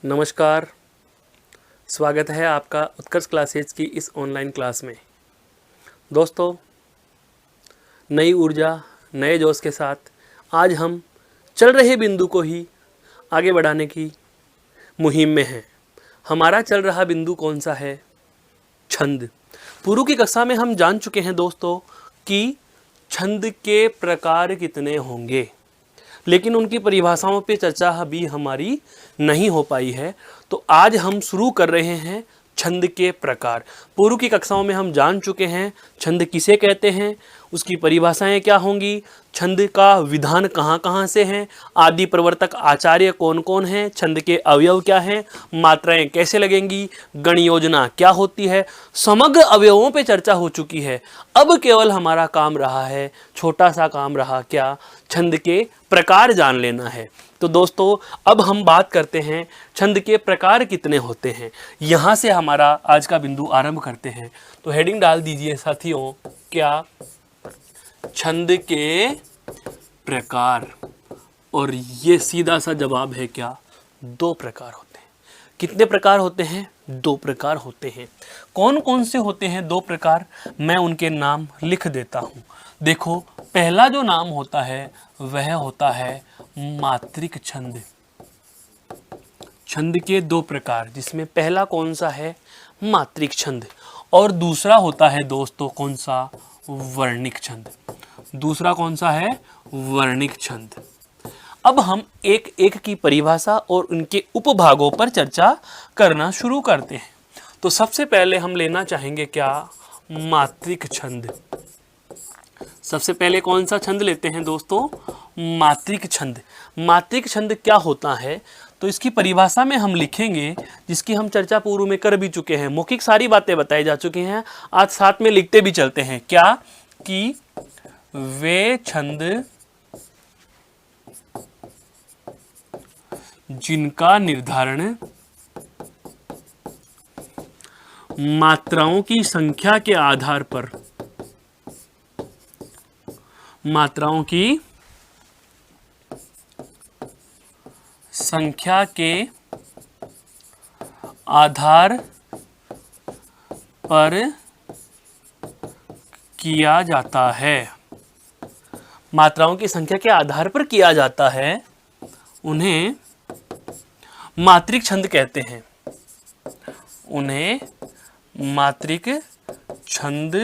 नमस्कार, स्वागत है आपका उत्कर्ष क्लासेज की इस ऑनलाइन क्लास में। दोस्तों, नई ऊर्जा, नए जोश के साथ आज हम चल रहे बिंदु को ही आगे बढ़ाने की मुहिम में हैं। हमारा चल रहा बिंदु कौन सा है? छंद। पूर्व की कक्षा में हम जान चुके हैं दोस्तों कि छंद के प्रकार कितने होंगे, लेकिन उनकी परिभाषाओं पे चर्चा अभी हमारी नहीं हो पाई है। तो आज हम शुरू कर रहे हैं छंद के प्रकार। पूर्व की कक्षाओं में हम जान चुके हैं छंद किसे कहते हैं, उसकी परिभाषाएं क्या होंगी, छंद का विधान कहाँ कहाँ से हैं, आदि प्रवर्तक आचार्य कौन कौन हैं, छंद के अवयव क्या हैं, मात्राएं कैसे लगेंगी, गण योजना क्या होती है, समग्र अवयवों पे चर्चा हो चुकी है। अब केवल हमारा काम रहा है, छोटा सा काम रहा क्या, छंद के प्रकार जान लेना है। तो दोस्तों, अब हम बात करते हैं छंद के प्रकार कितने होते हैं। यहाँ से हमारा आज का बिंदु आरंभ करते हैं। तो हेडिंग डाल दीजिए साथियों, क्या छंद के प्रकार। और ये सीधा सा जवाब है क्या? 2 प्रकार होते हैं। कितने प्रकार होते हैं? 2 प्रकार होते हैं। कौन कौन से होते हैं 2 प्रकार? मैं उनके नाम लिख देता हूँ। देखो, पहला जो नाम होता है वह होता है मात्रिक छंद। छंद के 2 प्रकार, जिसमें पहला कौन सा है? मात्रिक छंद। और दूसरा होता है दोस्तों कौन सा? वर्णिक छंद। दूसरा कौन सा है? वर्णिक छंद। अब हम एक एक की परिभाषा और उनके उपभागों पर चर्चा करना शुरू करते हैं। तो सबसे पहले हम लेना चाहेंगे क्या? मात्रिक छंद। सबसे पहले कौन सा छंद लेते हैं दोस्तों? मात्रिक छंद। मात्रिक छंद क्या होता है? तो इसकी परिभाषा में हम लिखेंगे, जिसकी हम चर्चा पूर्व में कर भी चुके हैं। मौखिक सारी बातें बताई जा चुकी हैं, आज साथ में लिखते भी चलते हैं। क्या? कि वे छंद जिनका निर्धारण मात्राओं की संख्या के आधार पर किया जाता है। मात्राओं की संख्या के आधार पर किया जाता है, उन्हें मात्रिक छंद कहते हैं। उन्हें मात्रिक छंद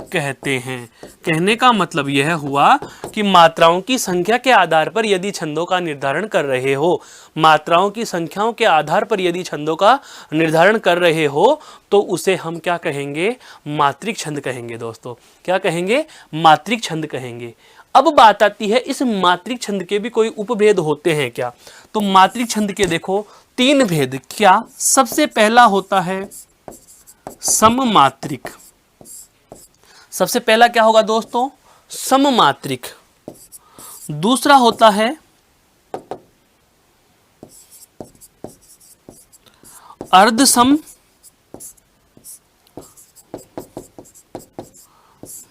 कहते हैं। कहने का मतलब यह हुआ कि मात्राओं की संख्या के आधार पर यदि छंदों का निर्धारण कर रहे हो, मात्राओं की संख्याओं के आधार पर यदि छंदों का निर्धारण कर रहे हो, तो उसे हम क्या कहेंगे? मात्रिक छंद कहेंगे दोस्तों। क्या कहेंगे? मात्रिक छंद कहेंगे। अब बात आती है, इस मात्रिक छंद के भी कोई उपभेद होते हैं क्या? तो मात्रिक छंद के देखो 3 भेद। क्या? सबसे पहला होता है सममात्रिक। सबसे पहला क्या होगा दोस्तों? सममात्रिक। दूसरा होता है अर्धसम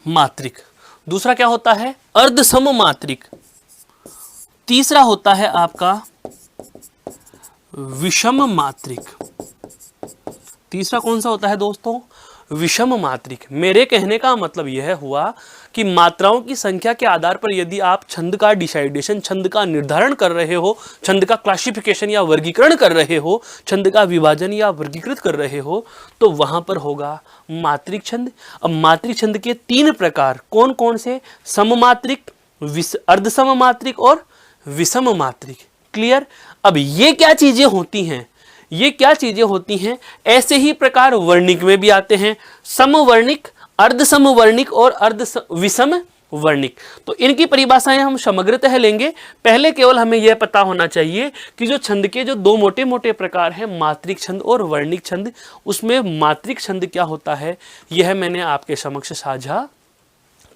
मात्रिक। दूसरा क्या होता है? अर्धसम मात्रिक। तीसरा होता है आपका विषम मात्रिक। तीसरा कौन सा होता है दोस्तों? विषम मात्रिक। मेरे कहने का मतलब यह हुआ कि मात्राओं की संख्या के आधार पर यदि आप छंद का डिसाइडेशन, छंद का निर्धारण कर रहे हो, छंद का क्लासिफिकेशन या वर्गीकरण कर रहे हो, छंद का विभाजन या वर्गीकृत कर रहे हो, तो वहां पर होगा मात्रिक छंद। अब मात्रिक छंद के 3 प्रकार कौन कौन से? सममात्रिक, अर्धसम मात्रिक और विषम मात्रिक। क्लियर? अब ये क्या चीजें होती हैं? ये क्या चीजें होती हैं? ऐसे ही प्रकार वर्णिक में भी आते हैं। समवर्णिक, अर्धसमवर्णिक और विषम वर्णिक। तो इनकी परिभाषाएं हम समग्रतः लेंगे। पहले केवल हमें यह पता होना चाहिए कि जो छंद के जो 2 मोटे मोटे प्रकार हैं, मात्रिक छंद और वर्णिक छंद, उसमें मात्रिक छंद क्या होता है यह मैंने आपके समक्ष साझा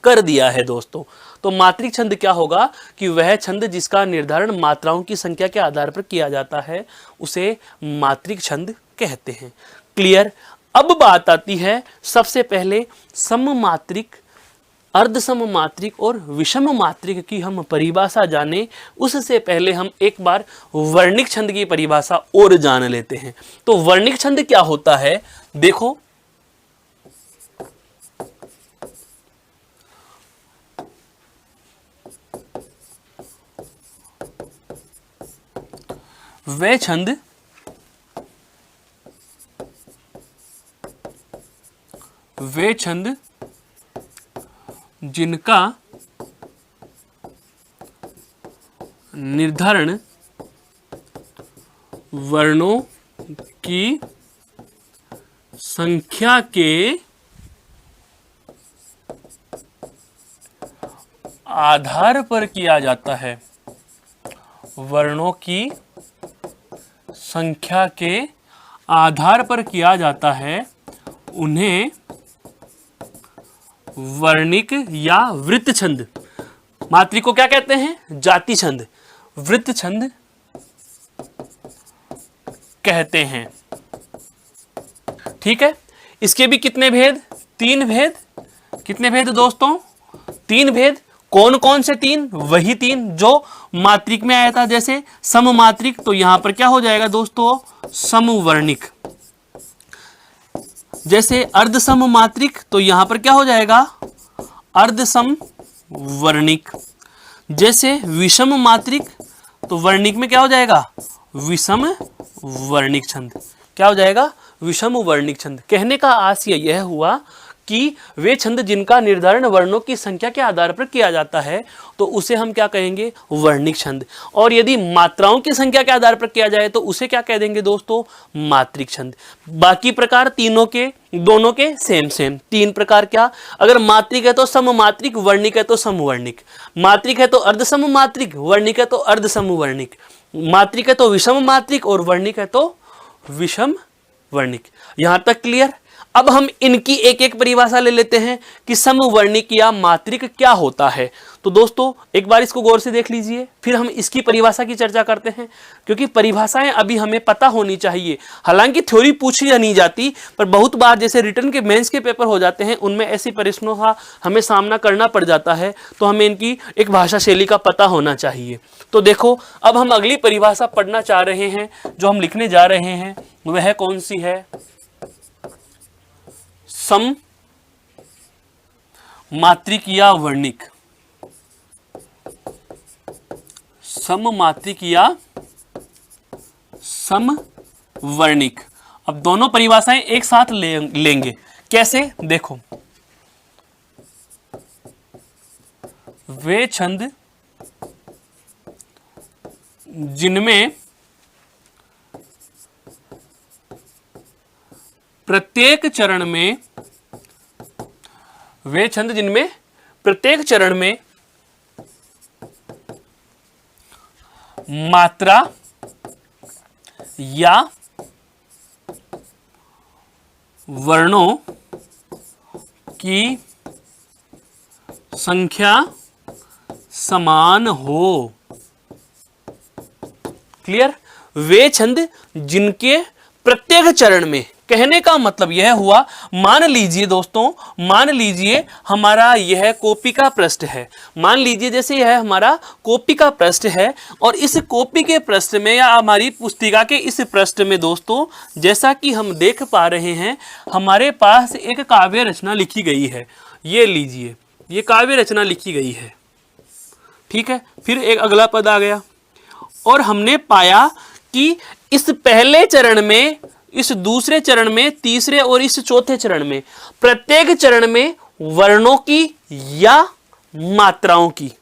कर दिया है दोस्तों। तो मात्रिक छंद क्या होगा कि वह छंद जिसका निर्धारण मात्राओं की संख्या के आधार पर किया जाता है, उसे मात्रिक छंद कहते हैं। क्लियर? अब बात आती है सबसे पहले सममात्रिक अर्धसम मात्रिक और विषम मात्रिक की हम परिभाषा जाने उससे पहले हम एक बार वर्णिक छंद की परिभाषा और जान लेते हैं। तो वर्णिक छंद क्या होता है, देखो वे छंद जिनका निर्धारण वर्णों की संख्या के आधार पर किया जाता है, वर्णों की संख्या के आधार पर किया जाता है, उन्हें वर्णिक या वृत्त छंद, मात्रिक को क्या कहते हैं, जाति छंद, वृत्त छंद कहते हैं। ठीक है, इसके भी कितने भेद, 3 भेद। कितने भेद दोस्तों, 3 भेद। कौन कौन से 3, वही 3 जो मात्रिक में आया था, जैसे सममात्रिक, तो यहां पर क्या हो जाएगा दोस्तों, समवर्णिक। जैसे अर्धसम मात्रिक, तो यहां पर क्या हो जाएगा, अर्धसम वर्णिक। जैसे विषम मात्रिक, तो वर्णिक में क्या हो जाएगा, विषम वर्णिक छंद। क्या हो जाएगा, विषम वर्णिक छंद। कहने का आशय यह हुआ कि वे छंद जिनका निर्धारण वर्णों की संख्या के आधार पर किया जाता है, तो उसे हम क्या कहेंगे, वर्णिक छंद। और यदि मात्राओं की संख्या के आधार पर किया जाए तो उसे क्या कह देंगे दोस्तों, मात्रिक छंद। बाकी प्रकार तीनों के, दोनों के सेम सेम। 3 प्रकार क्या, अगर मात्रिक है तो सममात्रिक, वर्णिक है तो समवर्णिक, मात्रिक है तो अर्धसम मात्रिक, वर्णिक है तो अर्धसम वर्णिक, मात्रिक है तो विषम मात्रिक और वर्णिक है तो विषम वर्णिक। यहां तक क्लियर। अब हम इनकी एक एक परिभाषा ले लेते हैं कि समवर्णिक या मात्रिक क्या होता है। तो दोस्तों एक बार इसको गौर से देख लीजिए, फिर हम इसकी परिभाषा की चर्चा करते हैं, क्योंकि परिभाषाएं अभी हमें पता होनी चाहिए। हालांकि थ्योरी पूछी नहीं जाती, पर बहुत बार जैसे रिटर्न के मेंस के पेपर हो जाते हैं, उनमें ऐसी प्रश्नों का हमें सामना करना पड़ जाता है, तो हमें इनकी एक भाषा शैली का पता होना चाहिए। तो देखो, अब हम अगली परिभाषा पढ़ना चाह रहे हैं, जो हम लिखने जा रहे हैं, वह कौन सी है, सम मात्रिक या वर्णिक। सम मात्रिक या समवर्णिक। अब दोनों परिभाषाएं एक साथ लेंगे। कैसे, देखो, वे छंद जिनमें प्रत्येक चरण में, वे छंद जिनमें प्रत्येक चरण में मात्रा या वर्णों की संख्या समान हो। क्लियर, वे छंद जिनके प्रत्येक चरण में, कहने का मतलब यह हुआ, मान लीजिए दोस्तों, मान लीजिए हमारा यह कॉपी का पृष्ठ है, मान लीजिए जैसे यह हमारा कॉपी का पृष्ठ है, और इस कॉपी के पृष्ठ में या हमारी पुस्तिका के इस पृष्ठ में दोस्तों, जैसा कि हम देख पा रहे हैं, हमारे पास एक काव्य रचना लिखी गई है। ये लीजिए, ये काव्य रचना लिखी गई है। ठीक है, फिर एक अगला पद आ गया, और हमने पाया कि इस पहले चरण में, इस दूसरे चरण में, तीसरे और इस चौथे चरण में, प्रत्येक चरण में वर्णों की या मात्राओं की,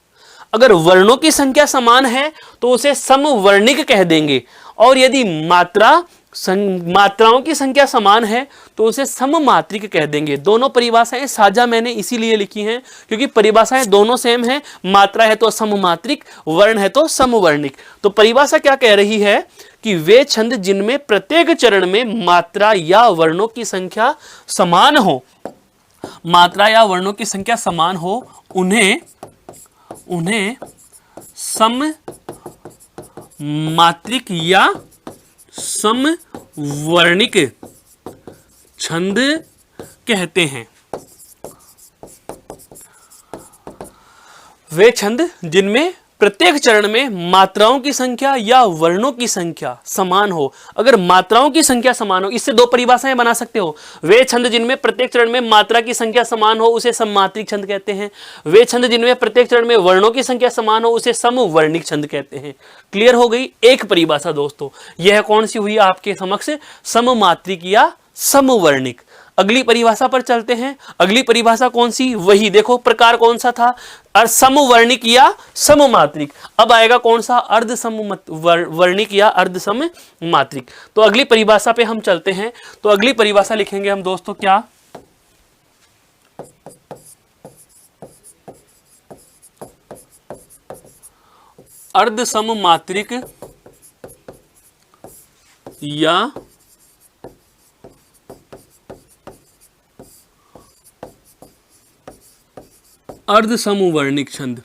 अगर वर्णों की संख्या समान है तो उसे समवर्णिक कह देंगे, और यदि मात्राओं की संख्या समान है तो उसे सममात्रिक कह देंगे। दोनों परिभाषाएं साझा मैंने इसीलिए लिखी हैं क्योंकि परिभाषाएं दोनों सेम हैं, मात्रा है तो सममात्रिक, वर्ण है तो समवर्णिक। तो परिभाषा क्या कह रही है कि वे छंद जिनमें प्रत्येक चरण में मात्रा या वर्णों की संख्या समान हो, मात्रा या वर्णों की संख्या समान हो, उन्हें सममात्रिक या समवर्णिक छंद कहते हैं। वे छंद जिनमें प्रत्येक चरण में मात्राओं की संख्या या वर्णों की संख्या समान हो। अगर मात्राओं की संख्या समान हो, इससे दो परिभाषाएं बना सकते हो। वे छंद जिनमें प्रत्येक चरण में मात्रा की संख्या समान हो उसे सममात्रिक छंद कहते हैं। वे छंद जिनमें प्रत्येक चरण में वर्णों की संख्या समान हो उसे समवर्णिक छंद कहते हैं। क्लियर हो गई एक परिभाषा दोस्तों। यह कौन सी हुई आपके समक्ष? सममात्रिक या समवर्णिक। अगली परिभाषा पर चलते हैं। अगली परिभाषा कौन सी? वही देखो, प्रकार कौन सा था? समवर्णिक या सममात्रिक। अब आएगा कौन सा? अर्ध समवर्णिक या अर्ध सममात्रिक। तो अगली परिभाषा पे हम चलते हैं। तो अगली परिभाषा लिखेंगे हम दोस्तों क्या? अर्ध सममात्रिक या अर्ध समवर्णिक छंद।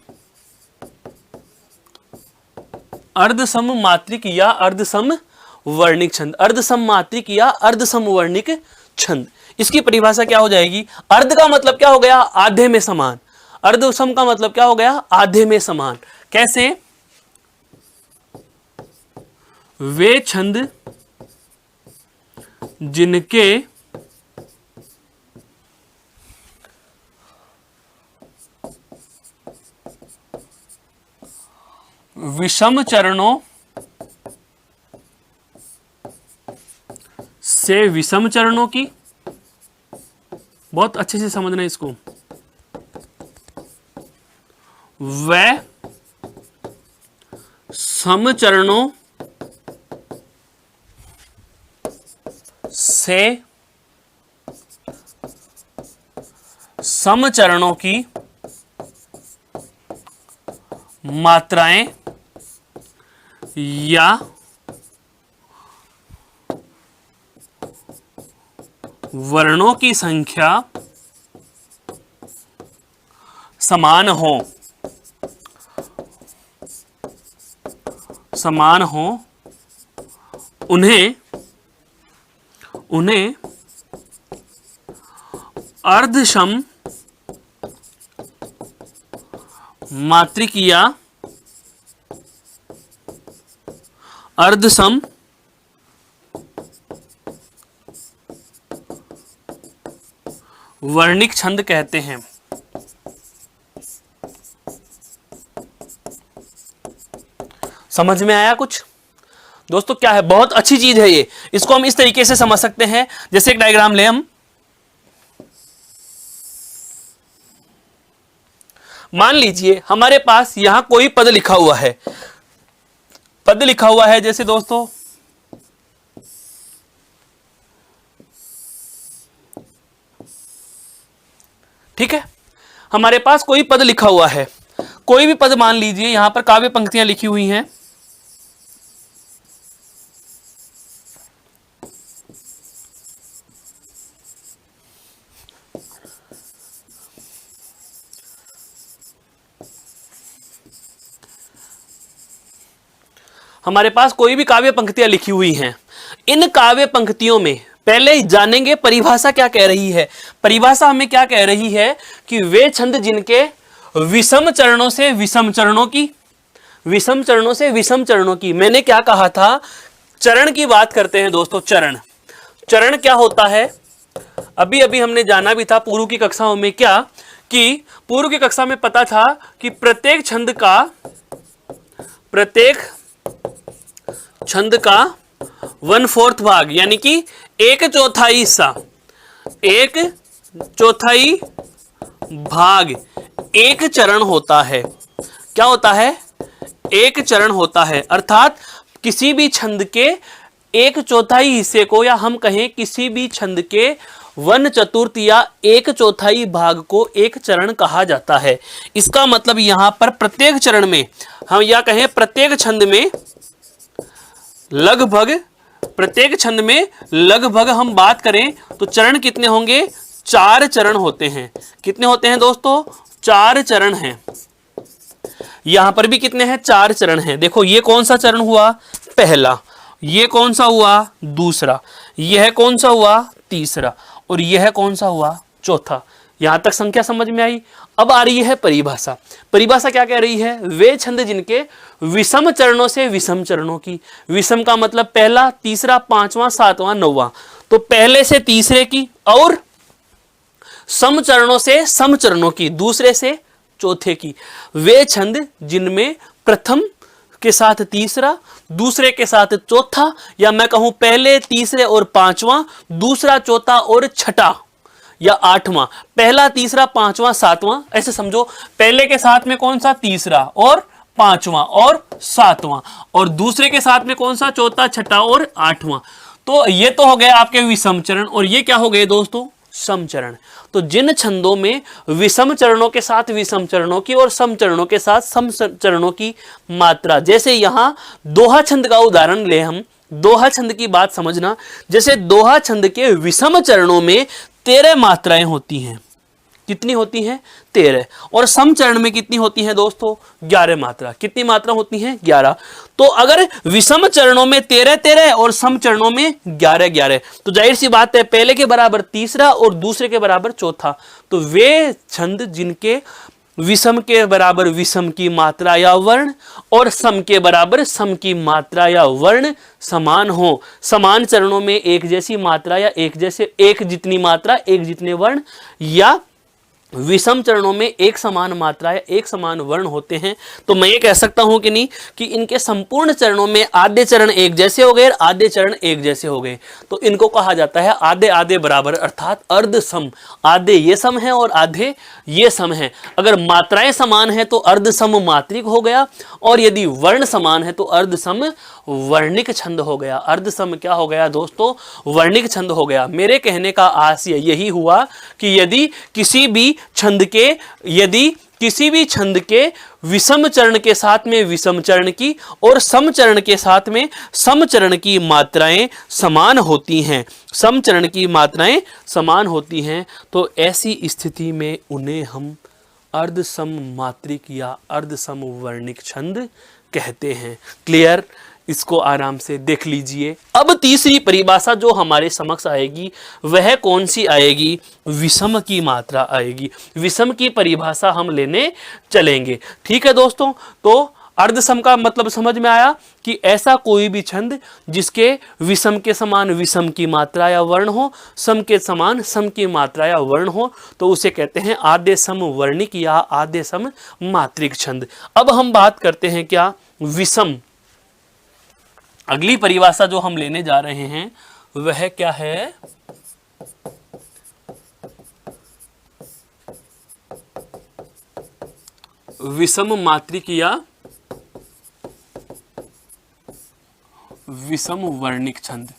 अर्ध सममात्रिक या अर्ध समवर्णिक छंद। अर्ध सममात्रिक या अर्ध समवर्णिक छंद। इसकी परिभाषा क्या हो जाएगी? अर्ध का मतलब क्या हो गया? आधे में समान। अर्ध सम का मतलब क्या हो गया? आधे में समान। कैसे? वे छंद जिनके विषम चरणों से विषम चरणों की, बहुत अच्छे से समझना इसको, व समचरणों से समचरणों की मात्राएं या वर्णों की संख्या समान हो, उन्हें अर्धसम मात्रिक या अर्धसम वर्णिक छंद कहते हैं। समझ में आया कुछ दोस्तों? क्या है? बहुत अच्छी चीज है ये। इसको हम इस तरीके से समझ सकते हैं, जैसे एक डायग्राम ले हम। मान लीजिए हमारे पास यहां कोई पद लिखा हुआ है। पद लिखा हुआ है जैसे दोस्तों ठीक है, हमारे पास कोई पद लिखा हुआ है। कोई भी पद मान लीजिए, यहां पर काव्य पंक्तियां लिखी हुई हैं। हमारे पास कोई भी काव्य पंक्तियां लिखी हुई हैं। इन काव्य पंक्तियों में पहले जानेंगे परिभाषा क्या कह रही है। परिभाषा हमें क्या कह रही है कि वे छंद जिनके विषम चरणों से विषम चरणों की, विषम चरणों से विषम चरणों की। मैंने क्या कहा था? चरण की बात करते हैं दोस्तों। चरण क्या होता है? अभी अभी हमने जाना भी था पूर्व की कक्षाओं में। क्या कि पूर्व की कक्षा में पता था कि प्रत्येक छंद का 1/4 भाग यानी कि 1/4 हिस्सा, 1/4 भाग एक चरण होता है। क्या होता है? एक चरण होता है। अर्थात किसी भी छंद के 1/4 हिस्से को, या हम कहें किसी भी छंद के 1/4 या 1/4 भाग को एक चरण कहा जाता है। इसका मतलब यहां पर प्रत्येक चरण में हम, या कहें प्रत्येक छंद में लगभग हम बात करें तो चरण कितने होंगे? 4 चरण होते हैं। कितने होते हैं दोस्तों? 4 चरण हैं। यहां पर भी कितने हैं? 4 चरण हैं। देखो ये कौन सा चरण हुआ? पहला। ये कौन सा हुआ? दूसरा। यह कौन सा हुआ? तीसरा। और यह कौन सा हुआ? चौथा। यहां तक संख्या समझ में आई। अब आ रही है परिभाषा। परिभाषा क्या कह रही है? वे छंद जिनके विषम चरणों से विषम चरणों की, विषम का मतलब पहला, तीसरा, पांचवा, सातवां, नौवां, तो पहले से तीसरे की, और सम चरणों से सम चरणों की, दूसरे से चौथे की। वे छंद जिनमें प्रथम के साथ तीसरा, दूसरे के साथ चौथा, या मैं कहूं पहले, तीसरे और पांचवा, दूसरा, चौथा और छठा या आठवां, पहला, तीसरा, पांचवा, सातवां, ऐसे समझो। पहले के साथ में कौन सा? तीसरा और पांचवा और सातवां, और दूसरे के साथ में कौन सा? चौथा, छठा और आठवां। तो ये तो हो गए आपके विषम चरण, और ये क्या हो गए दोस्तों? सम चरण। तो जिन छंदों में विषम चरणों के साथ विषम चरणों की और सम चरणों के साथ सम चरणों की मात्रा, जैसे यहां दोहा छंद का उदाहरण ले हम, दोहा छंद की बात समझना। जैसे दोहा छंद के विषम चरणों में 13 मात्राएं होती हैं। कितनी होती हैं? 13। और सम चरण में कितनी होती हैं दोस्तों? 11 मात्रा। कितनी मात्रा होती हैं? 11। तो अगर विषम चरणों में 13 और सम चरणों में 11, तो जाहिर सी बात है पहले के बराबर तीसरा और दूसरे के बराबर चौथा। तो वे छंद जिनके विषम के बराबर विषम की मात्रा या वर्ण और सम के बराबर सम की मात्रा या वर्ण समान हो, समान चरणों में एक जैसी मात्रा या एक जितनी मात्रा, एक जितने वर्ण, या विषम चरणों में एक समान मात्रा या एक समान वर्ण होते हैं, तो मैं ये कह सकता हूं कि नहीं कि इनके संपूर्ण चरणों में आधे चरण एक जैसे हो गए और आधे चरण एक जैसे हो गए। तो इनको कहा जाता है आधे आधे बराबर, अर्थात अर्ध सम। आधे ये सम है और आधे ये सम है। अगर मात्राएं समान है तो अर्ध सम मात्रिक हो गया, और यदि वर्ण समान है तो अर्ध सम वर्णिक छंद हो गया। अर्ध सम क्या हो गया दोस्तों? वर्णिक छंद हो गया। मेरे कहने का आशय यही हुआ कि यदि किसी भी छंद के विषम चरण के साथ में विषम चरण की और सम चरण के साथ में सम चरण की मात्राएं समान होती हैं, सम चरण की मात्राएं समान होती हैं, तो ऐसी स्थिति में उन्हें हम अर्ध सम मात्रिक या अर्ध सम वर्णिक छंद कहते हैं। क्लियर? इसको आराम से देख लीजिए। अब तीसरी परिभाषा जो हमारे समक्ष आएगी वह कौन सी आएगी? विषम की मात्रा आएगी। विषम की परिभाषा हम लेने चलेंगे। ठीक है दोस्तों, तो अर्धसम का मतलब समझ में आया कि ऐसा कोई भी छंद जिसके विषम के समान विषम की मात्रा या वर्ण हो, सम के समान सम की मात्रा या वर्ण हो, तो उसे कहते हैं आधे सम वर्णिक या आधे सम मात्रिक छंद। अब हम बात करते हैं क्या? विषम। अगली परिभाषा जो हम लेने जा रहे हैं वह क्या है? विषम मात्रिक या विषम वर्णिक छंद।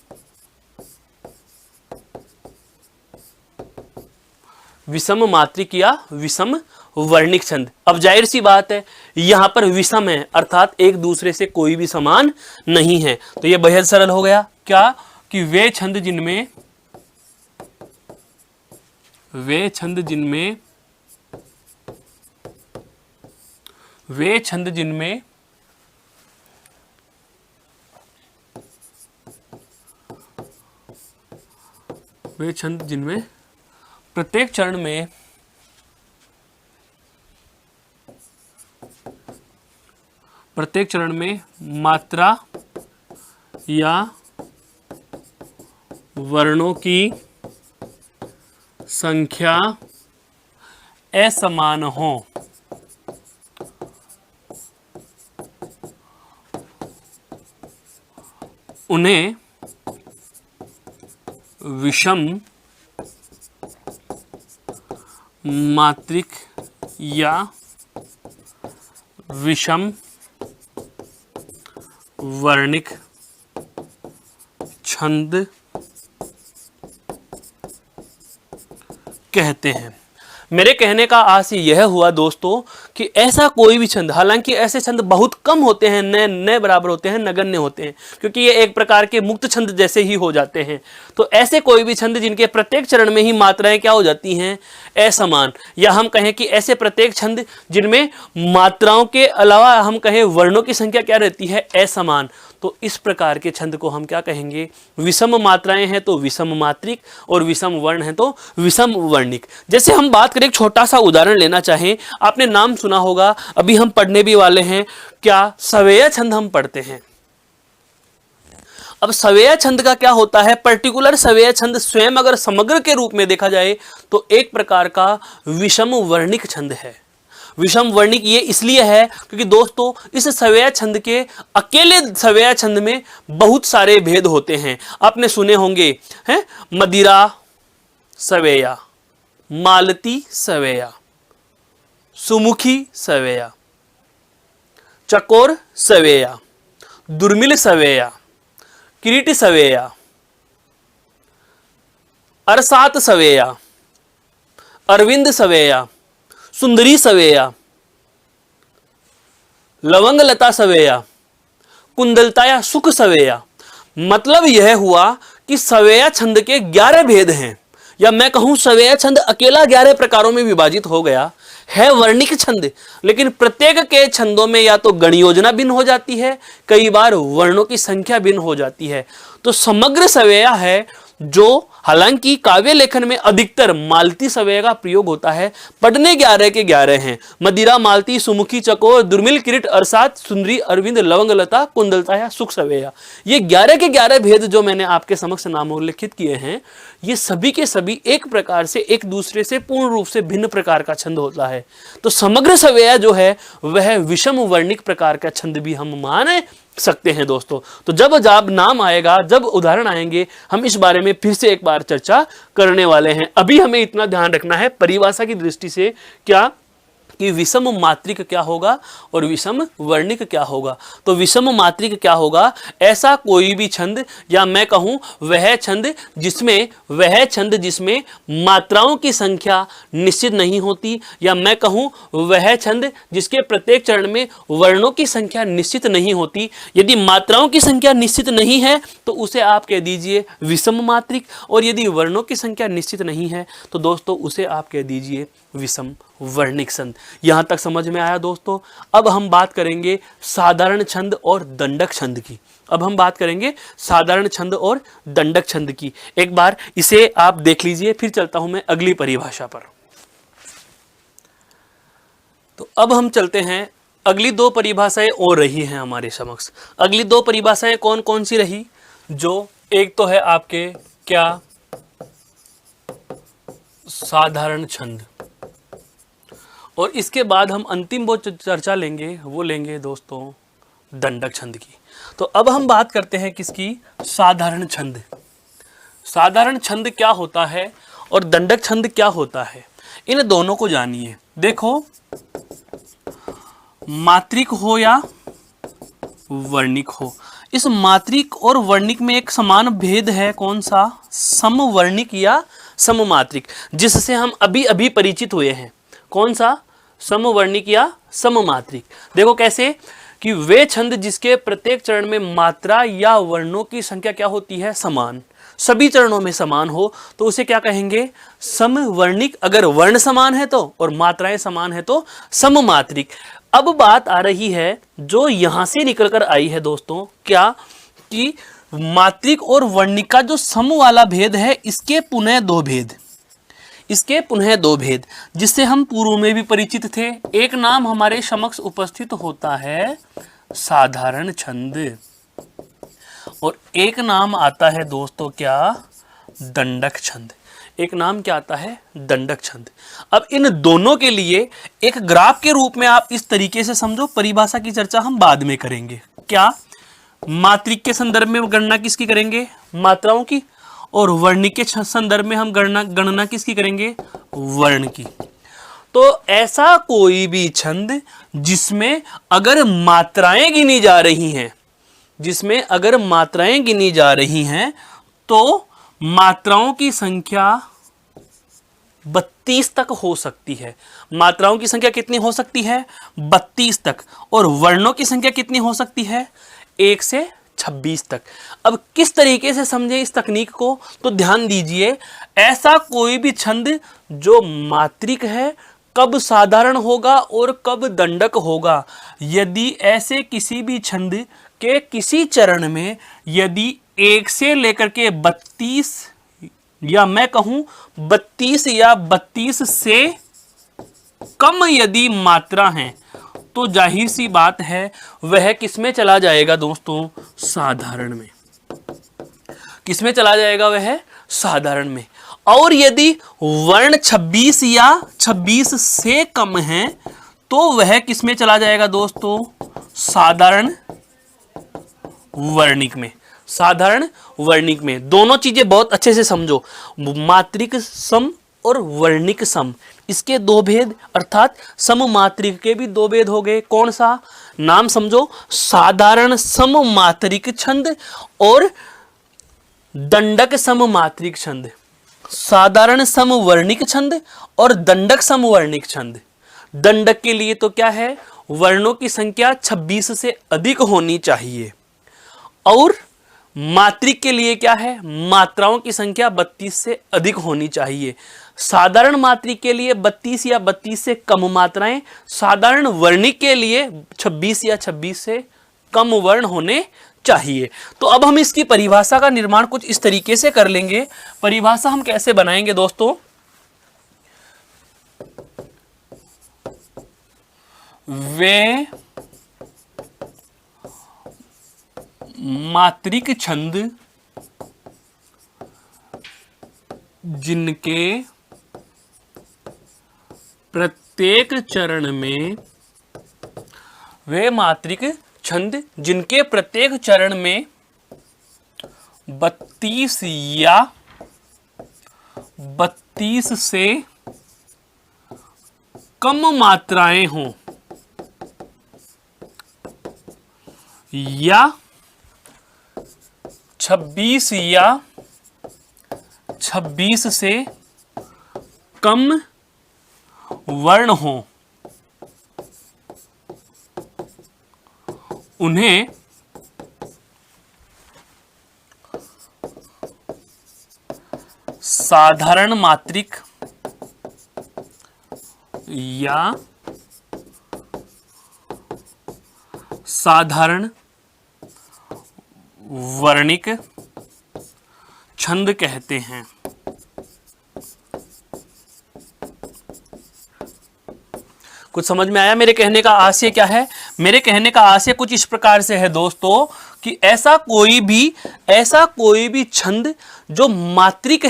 विषम मात्रिक या विषम वर्णिक छंद। अब जाहिर सी बात है यहां पर विषम है, अर्थात एक दूसरे से कोई भी समान नहीं है, तो यह बेहद सरल हो गया। क्या? कि वे छंद जिनमें प्रत्येक चरण में मात्रा या वर्णों की संख्या असमान हो, उन्हें विषम मात्रिक या विषम वर्णिक छंद कहते हैं। मेरे कहने का आशय यह हुआ दोस्तों कि ऐसा कोई भी छंद, हालांकि ऐसे छंद बहुत कम होते हैं, न बराबर होते हैं, नगण्य होते हैं, क्योंकि ये एक प्रकार के मुक्त छंद जैसे ही हो जाते हैं। तो ऐसे कोई भी छंद जिनके प्रत्येक चरण में ही मात्राएं क्या हो जाती हैं? असमान, या हम कहें कि ऐसे प्रत्येक छंद जिनमें मात्राओं के अलावा हम कहें वर्णों की संख्या क्या रहती है? असमान, तो इस प्रकार के छंद को हम क्या कहेंगे, विषम मात्राएं हैं तो विषम मात्रिक, और विषम वर्ण है तो विषम वर्णिक। जैसे हम बात करें, एक छोटा सा उदाहरण लेना चाहें, आपने नाम सुना होगा, अभी हम पढ़ने भी वाले हैं, क्या सवेया छंद हम पढ़ते हैं। अब सवेया छंद का क्या होता है, पर्टिकुलर सवेया छंद स्वयं अगर समग्र के रूप में देखा जाए तो एक प्रकार का विषम वर्णिक छंद है। विषम वर्णिक ये इसलिए है क्योंकि दोस्तों इस सवेया छंद के, अकेले सवेया छंद में बहुत सारे भेद होते हैं। आपने सुने होंगे हैं, मदिरा सवेया, मालती सवेया, सुमुखी सवेया, चकोर सवेया, दुर्मिल सवेया, किरीट सवेया, अरसात सवेया, अरविंद सवेया, सुंदरी सवेया, लवंग लता सवेया, कुंदलताया सुख सवेया। मतलब यह हुआ कि सवेया छंद के 11 भेद हैं, या मैं कहूं सवेया छंद अकेला 11 प्रकारों में विभाजित हो गया है, वर्णिक छंद। लेकिन प्रत्येक के छंदों में या तो गण योजना भिन्न हो जाती है, कई बार वर्णों की संख्या भिन्न हो जाती है। तो समग्र सवेया है जो, हालांकि काव्य लेखन में अधिकतर मालती सवेया का प्रयोग होता है। पढ़ने 11 के 11 हैं, मदिरा, मालती, सुमुखी, चकोर, दुर्मिल, किरीट, अरसात, सुंदरी, अरविंद, लवंग लता, कुंदलताया, सुख सवेया। ये 11 के 11 भेद जो मैंने आपके समक्ष नाम उल्लिखित किए हैं, ये सभी के सभी एक प्रकार से एक दूसरे से पूर्ण रूप से भिन्न प्रकार का छंद होता है। तो समग्र सवेया जो है वह विषम वर्णिक प्रकार का छंद भी हम मान सकते हैं दोस्तों। तो जब नाम आएगा, जब उदाहरण आएंगे, हम इस बारे में फिर से एक बार चर्चा करने वाले हैं। अभी हमें इतना ध्यान रखना है परिभाषा की दृष्टि से, क्या कि विषम मात्रिक क्या होगा और विषम वर्णिक क्या होगा। तो विषम मात्रिक क्या होगा, ऐसा कोई भी छंद, या मैं कहूं वह छंद जिसमें मात्राओं की संख्या निश्चित नहीं होती, या मैं कहूं वह छंद जिसके प्रत्येक चरण में वर्णों की संख्या निश्चित नहीं होती। यदि मात्राओं की संख्या निश्चित नहीं है तो उसे आप कह दीजिए विषम मात्रिक, और यदि वर्णों की संख्या निश्चित नहीं है तो दोस्तों उसे आप कह दीजिए विषम वर्णिक छंद। यहां तक समझ में आया दोस्तों। अब हम बात करेंगे साधारण छंद और दंडक छंद की। अब हम बात करेंगे साधारण छंद और दंडक छंद की। एक बार इसे आप देख लीजिए, फिर चलता हूं मैं अगली परिभाषा पर। तो अब हम चलते हैं, अगली 2 परिभाषाएं और रही हैं हमारे समक्ष। अगली 2 परिभाषाएं कौन कौन सी रही, जो एक तो है आपके क्या, साधारण छंद, और इसके बाद हम अंतिम वो चर्चा लेंगे, वो लेंगे दोस्तों दंडक छंद की। तो अब हम बात करते हैं किसकी, साधारण छंद। साधारण छंद क्या होता है और दंडक छंद क्या होता है, इन दोनों को जानिए। देखो, मात्रिक हो या वर्णिक हो, इस मात्रिक और वर्णिक में एक समान भेद है, कौन सा, समवर्णिक या सममात्रिक, जिससे हम अभी अभी परिचित हुए हैं। कौन सा, समवर्णिक या सममात्रिक। देखो कैसे, कि वे छंद जिसके प्रत्येक चरण में मात्रा या वर्णों की संख्या क्या होती है, समान, सभी चरणों में समान हो, तो उसे क्या कहेंगे, समवर्णिक। अगर वर्ण समान है तो, और मात्राएं समान है तो सममात्रिक। अब बात आ रही है जो यहां से निकलकर आई है दोस्तों, क्या कि मात्रिक और वर्णिक का जो सम वाला भेद है, इसके पुनः 2 भेद, जिससे हम पूर्व में भी परिचित थे। एक नाम हमारे समक्ष उपस्थित होता है साधारण छंद, और एक नाम आता है दोस्तों क्या, दंडक छंद। एक नाम क्या आता है, दंडक छंद। अब इन दोनों के लिए एक ग्राफ के रूप में आप इस तरीके से समझो, परिभाषा की चर्चा हम बाद में करेंगे। क्या, मात्रिक के संदर्भ में गणना किसकी करेंगे, मात्राओं की, और वर्णिक के संदर्भ में हम गणना किसकी करेंगे, वर्ण की। तो ऐसा कोई भी छंद जिसमें अगर मात्राएं गिनी जा रही हैं, तो मात्राओं की संख्या 32 तक हो सकती है। मात्राओं की संख्या कितनी हो सकती है, 32 तक, और वर्णों की संख्या कितनी हो सकती है, 1 से 26 तक। अब किस तरीके से समझे इस तकनीक को, तो ध्यान दीजिए, ऐसा कोई भी छंद जो मात्रिक है कब साधारण होगा और कब दंडक होगा। यदि ऐसे किसी भी छंद के किसी चरण में यदि 1 से लेकर के 32 या मैं कहूं 32 या 32 से कम यदि मात्रा है तो जाहिर सी बात है वह किसमें चला जाएगा दोस्तों, साधारण में। किसमें चला जाएगा वह, साधारण में। और यदि वर्ण 26 या 26 से कम है तो वह किसमें चला जाएगा दोस्तों, साधारण वर्णिक में। साधारण वर्णिक में। दोनों चीजें बहुत अच्छे से समझो, मात्रिक सम और वर्णिक सम, इसके दो भेद, अर्थात सममात्रिक के भी दो भेद हो गए। कौन सा, नाम समझो, साधारण सममात्रिक छंद और दंडक सममात्रिक छंद। साधारण समवर्णिक छंद और दंडक समवर्णिक छंद। दंडक के लिए तो क्या है, वर्णों की संख्या 26 से अधिक होनी चाहिए, और मात्रिक के लिए क्या है, मात्राओं की संख्या 32 से अधिक होनी चाहिए। साधारण मात्रिक के लिए 32 या 32 से कम मात्राएं, साधारण वर्णिक के लिए 26 या 26 से कम वर्ण होने चाहिए। तो अब हम इसकी परिभाषा का निर्माण कुछ इस तरीके से कर लेंगे। परिभाषा हम कैसे बनाएंगे दोस्तों, वे मात्रिक छंद जिनके प्रत्येक चरण में, वे मात्रिक छंद जिनके प्रत्येक चरण में 32 या 32 से कम मात्राएं हों, या 26 या 26 से कम वर्ण हों, उन्हें साधारण मात्रिक या साधारण वर्णिक छंद कहते हैं। कुछ समझ में आया मेरे कहने का आशय क्या है? मेरे कहने का आशय कुछ इस प्रकार से है दोस्तों कि ऐसा कोई भी छंद जो मात्रिक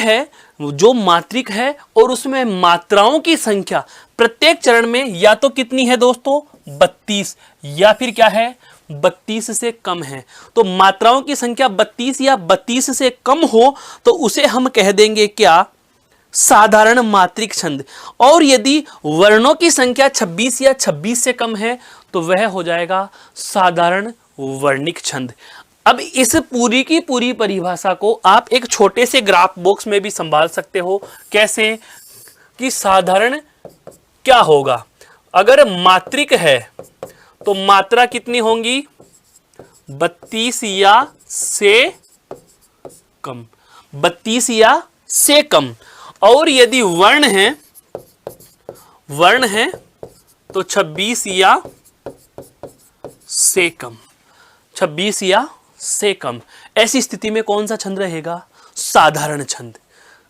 है और उसमें मात्राओं की संख्या प्रत्येक चरण में या तो कितनी है दोस्तों, 32, या फिर क्या है, 32 से कम है। तो मात्राओं की संख्या 32 या 32 से कम हो तो उसे हम कह देंगे क्या, साधारण मात्रिक छंद। और यदि वर्णों की संख्या 26 या 26 से कम है तो वह हो जाएगा साधारण वर्णिक छंद। अब इस पूरी की पूरी परिभाषा को आप एक छोटे से ग्राफ बॉक्स में भी संभाल सकते हो। कैसे, कि साधारण क्या होगा, अगर मात्रिक है तो मात्रा कितनी होंगी, 32 या से कम, 32 या से कम। और यदि वर्ण है तो 26 या से कम, 26 या से कम। ऐसी स्थिति में कौन सा छंद रहेगा, साधारण छंद।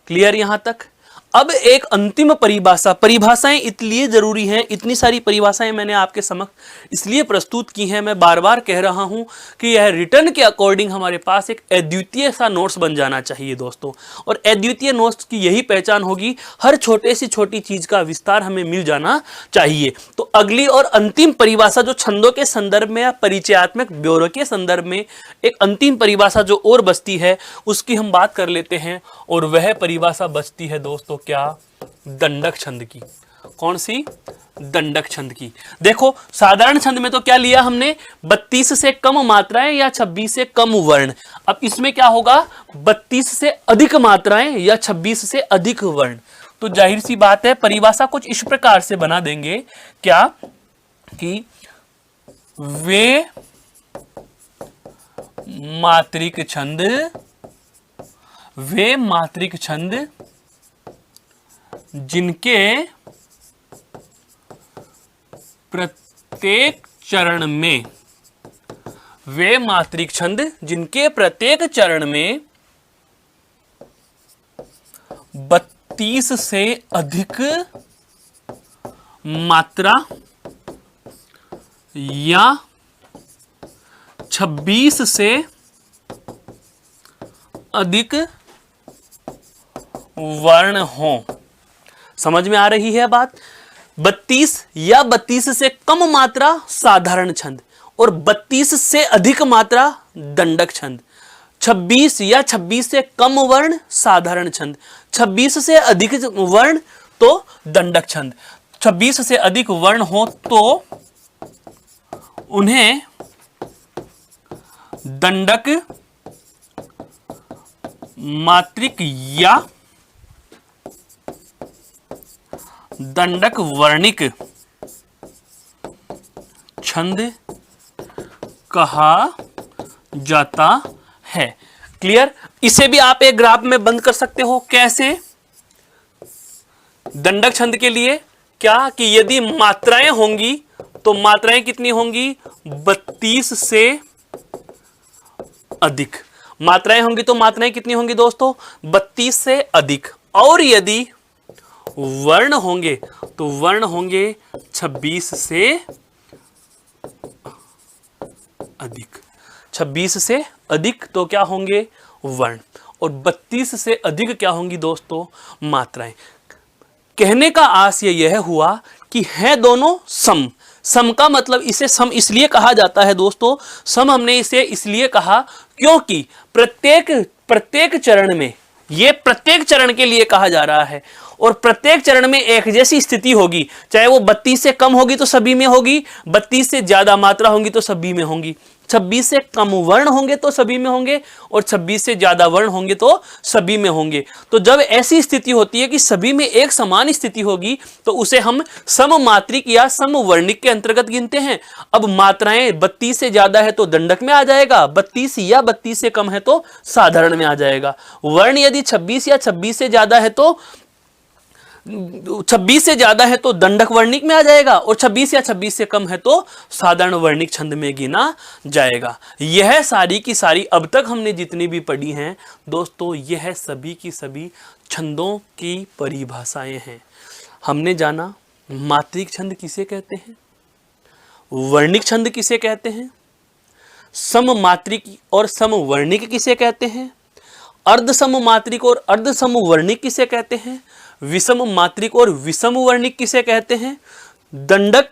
क्लियर यहां तक? अब एक अंतिम परिभाषा, परिभाषाएं इसलिए जरूरी हैं, इतनी सारी परिभाषाएं मैंने आपके समक्ष इसलिए प्रस्तुत की हैं, मैं बार बार कह रहा हूं कि यह रिटर्न के अकॉर्डिंग हमारे पास एक अद्वितीय सा नोट्स बन जाना चाहिए दोस्तों। और अद्वितीय नोट्स की यही पहचान होगी, हर छोटे से छोटी चीज का विस्तार हमें मिल जाना चाहिए। तो अगली और अंतिम परिभाषा जो छंदों के संदर्भ में या परिचयात्मक ब्यौरे के संदर्भ में एक अंतिम परिभाषा जो और बचती है उसकी हम बात कर लेते हैं, और वह परिभाषा बचती है दोस्तों क्या, दंडक छंद की। कौन सी, दंडक छंद की। देखो साधारण छंद में तो क्या लिया हमने, 32 से कम मात्राएं या 26 से कम वर्ण। अब इसमें क्या होगा, 32 से अधिक मात्राएं या 26 से अधिक वर्ण। तो जाहिर सी बात है परिभाषा कुछ इस प्रकार से बना देंगे क्या, कि वे मात्रिक छंद जिनके प्रत्येक चरण में वे मात्रिक छंद जिनके प्रत्येक चरण में 32 से अधिक मात्रा या 26 से अधिक वर्ण हो। समझ में आ रही है बात? 32 या 32 से कम मात्रा साधारण छंद और 32 से अधिक मात्रा दंडक छंद। 26 या 26 से कम वर्ण साधारण छंद, 26 से अधिक वर्ण तो दंडक छंद। 26 से अधिक वर्ण हो तो उन्हें दंडक मात्रिक या दंडक वर्णिक छंद कहा जाता है। क्लियर? इसे भी आप एक ग्राफ में बंद कर सकते हो। कैसे? दंडक छंद के लिए क्या कि यदि मात्राएं होंगी तो मात्राएं कितनी होंगी? 32 से अधिक। मात्राएं होंगी तो मात्राएं कितनी होंगी दोस्तों? 32 से अधिक। और यदि वर्ण होंगे तो वर्ण होंगे 26 से अधिक। 26 से अधिक तो क्या होंगे? वर्ण। और 32 से अधिक क्या होंगी दोस्तों? मात्राएं। कहने का आशय यह हुआ कि है दोनों सम। सम का मतलब इसे सम इसलिए कहा जाता है दोस्तों, सम हमने इसे इसलिए कहा क्योंकि प्रत्येक चरण में, ये प्रत्येक चरण के लिए कहा जा रहा है और प्रत्येक चरण में एक जैसी स्थिति होगी। चाहे वो 32 से कम होगी तो सभी में होगी, 32 से ज्यादा मात्रा होंगी तो सभी में होंगी, 26 से कम वर्ण होंगे तो सभी में होंगे और 26 से ज्यादा वर्ण होंगे तो सभी में होंगे। तो जब ऐसी स्थिति होती है कि सभी में एक समान स्थिति होगी तो उसे हम सममात्रिक या समवर्णिक के अंतर्गत गिनते हैं। अब मात्राएं 32 से ज्यादा है तो दंडक में आ जाएगा, 32 या 32 से कम है तो साधारण में आ जाएगा। वर्ण यदि 26 या 26 से ज्यादा है तो 26 से ज्यादा है तो दंडक वर्णिक में आ जाएगा और 26 या 26 से कम है तो साधारण वर्णिक छंद में गिना जाएगा। यह सारी की सारी अब तक हमने जितनी भी पढ़ी हैं दोस्तों, यह सभी की सभी छंदों की परिभाषाएं हैं। हमने जाना मात्रिक छंद किसे कहते हैं, वर्णिक छंद किसे कहते हैं, सममात्रिक और समवर्णिक किसे कहते हैं, अर्ध सममात्रिक और अर्ध समवर्णिक किसे कहते हैं, विषम मात्रिक और विषम वर्णिक किसे कहते हैं, दंडक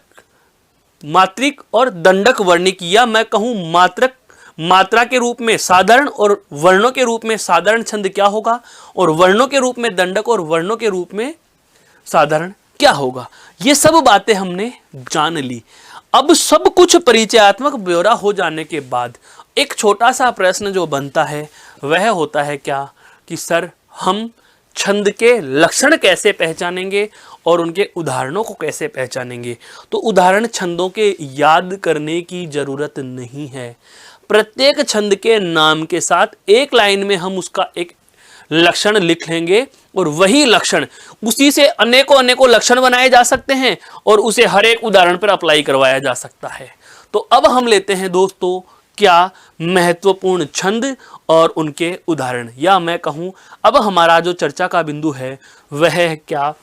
मात्रिक और दंडक वर्णिक, या मैं कहूं मात्रा के रूप में साधारण और वर्णों के रूप में साधारण छंद क्या होगा और वर्णों के रूप में दंडक और वर्णों के रूप में साधारण क्या होगा। ये सब बातें हमने जान ली। अब सब कुछ परिचयात्मक ब्यौरा हो जाने के बाद एक छोटा सा प्रश्न जो बनता है वह होता है क्या कि सर हम छंद के लक्षण कैसे पहचानेंगे और उनके उदाहरणों को कैसे पहचानेंगे। तो उदाहरण छंदों के याद करने की जरूरत नहीं है। प्रत्येक छंद के नाम के साथ एक लाइन में हम उसका एक लक्षण लिख लेंगे और वही लक्षण, उसी से अनेकों लक्षण बनाए जा सकते हैं और उसे हर एक उदाहरण पर अप्लाई करवाया जा सकता है। तो अब हम लेते हैं दोस्तों क्या महत्वपूर्ण छंद और उनके उदाहरण, या मैं कहूं अब हमारा जो चर्चा का बिंदु है वह है क्या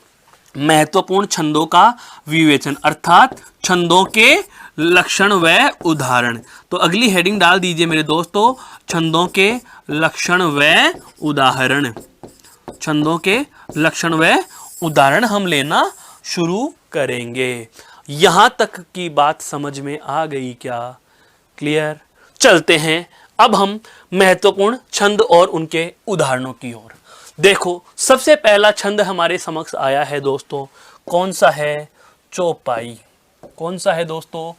महत्वपूर्ण छंदों का विवेचन, अर्थात छंदों के लक्षण व उदाहरण। तो अगली हेडिंग डाल दीजिए मेरे दोस्तों, छंदों के लक्षण व उदाहरण। छंदों के लक्षण व उदाहरण हम लेना शुरू करेंगे। यहां तक की बात समझ में आ गई क्या? क्लियर? चलते हैं अब हम महत्वपूर्ण छंद और उनके उदाहरणों की ओर। देखो सबसे पहला छंद हमारे समक्ष आया है दोस्तों, कौन सा है? चौपाई। कौन सा है दोस्तों?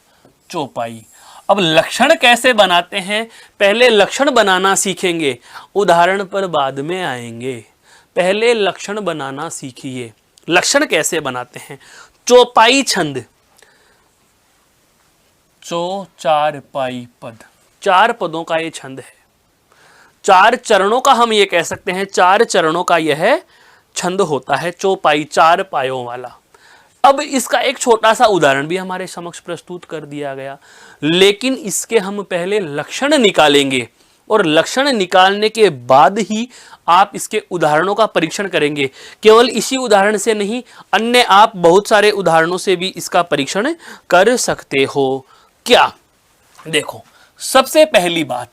चौपाई। अब लक्षण कैसे बनाते हैं? पहले लक्षण बनाना सीखेंगे, उदाहरण पर बाद में आएंगे। पहले लक्षण बनाना सीखिए। लक्षण कैसे बनाते हैं? चौपाई छंद, चौ चार पाई पद, 4 पदों का ये छंद है। 4 चरणों का हम ये कह सकते हैं, 4 चरणों का यह छंद होता है चौपाई, 4 पायों वाला। अब इसका एक छोटा सा उदाहरण भी हमारे समक्ष प्रस्तुत कर दिया गया, लेकिन इसके हम पहले लक्षण निकालेंगे और लक्षण निकालने के बाद ही आप इसके उदाहरणों का परीक्षण करेंगे। केवल इसी उदाहरण से नहीं, अन्य आप बहुत सारे उदाहरणों से भी इसका परीक्षण कर सकते हो। क्या? देखो, सबसे पहली बात,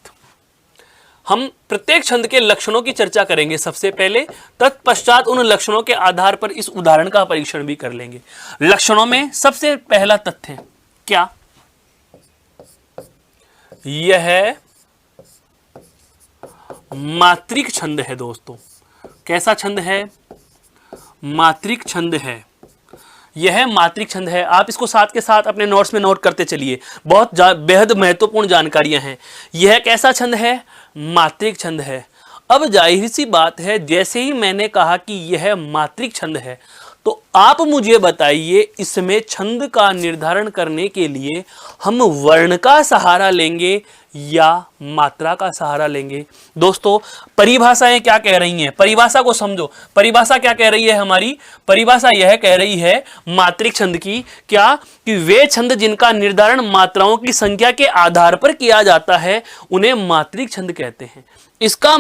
हम प्रत्येक छंद के लक्षणों की चर्चा करेंगे सबसे पहले, तत्पश्चात उन लक्षणों के आधार पर इस उदाहरण का परीक्षण भी कर लेंगे। लक्षणों में सबसे पहला तथ्य क्या? यह मात्रिक छंद है दोस्तों। कैसा छंद है? मात्रिक छंद है। यह मात्रिक छंद है। आप इसको साथ के साथ अपने नोट्स में नोट करते चलिए, बहुत बेहद महत्वपूर्ण जानकारियां हैं। यह कैसा छंद है? मात्रिक छंद है। अब जाहिर सी बात है, जैसे ही मैंने कहा कि यह मात्रिक छंद है, तो आप मुझे बताइए इसमें छंद का निर्धारण करने के लिए हम वर्ण का सहारा लेंगे या मात्रा का सहारा लेंगे? दोस्तों, परिभाषाएं क्या कह रही हैं? परिभाषा को समझो। परिभाषा क्या कह रही है हमारी? परिभाषा यह कह रही है मात्रिक छंद की, क्या कि वे छंद जिनका निर्धारण मात्राओं की संख्या के आधार पर किया जाता है उन्हें मात्रिक छंद कहते हैं। इसका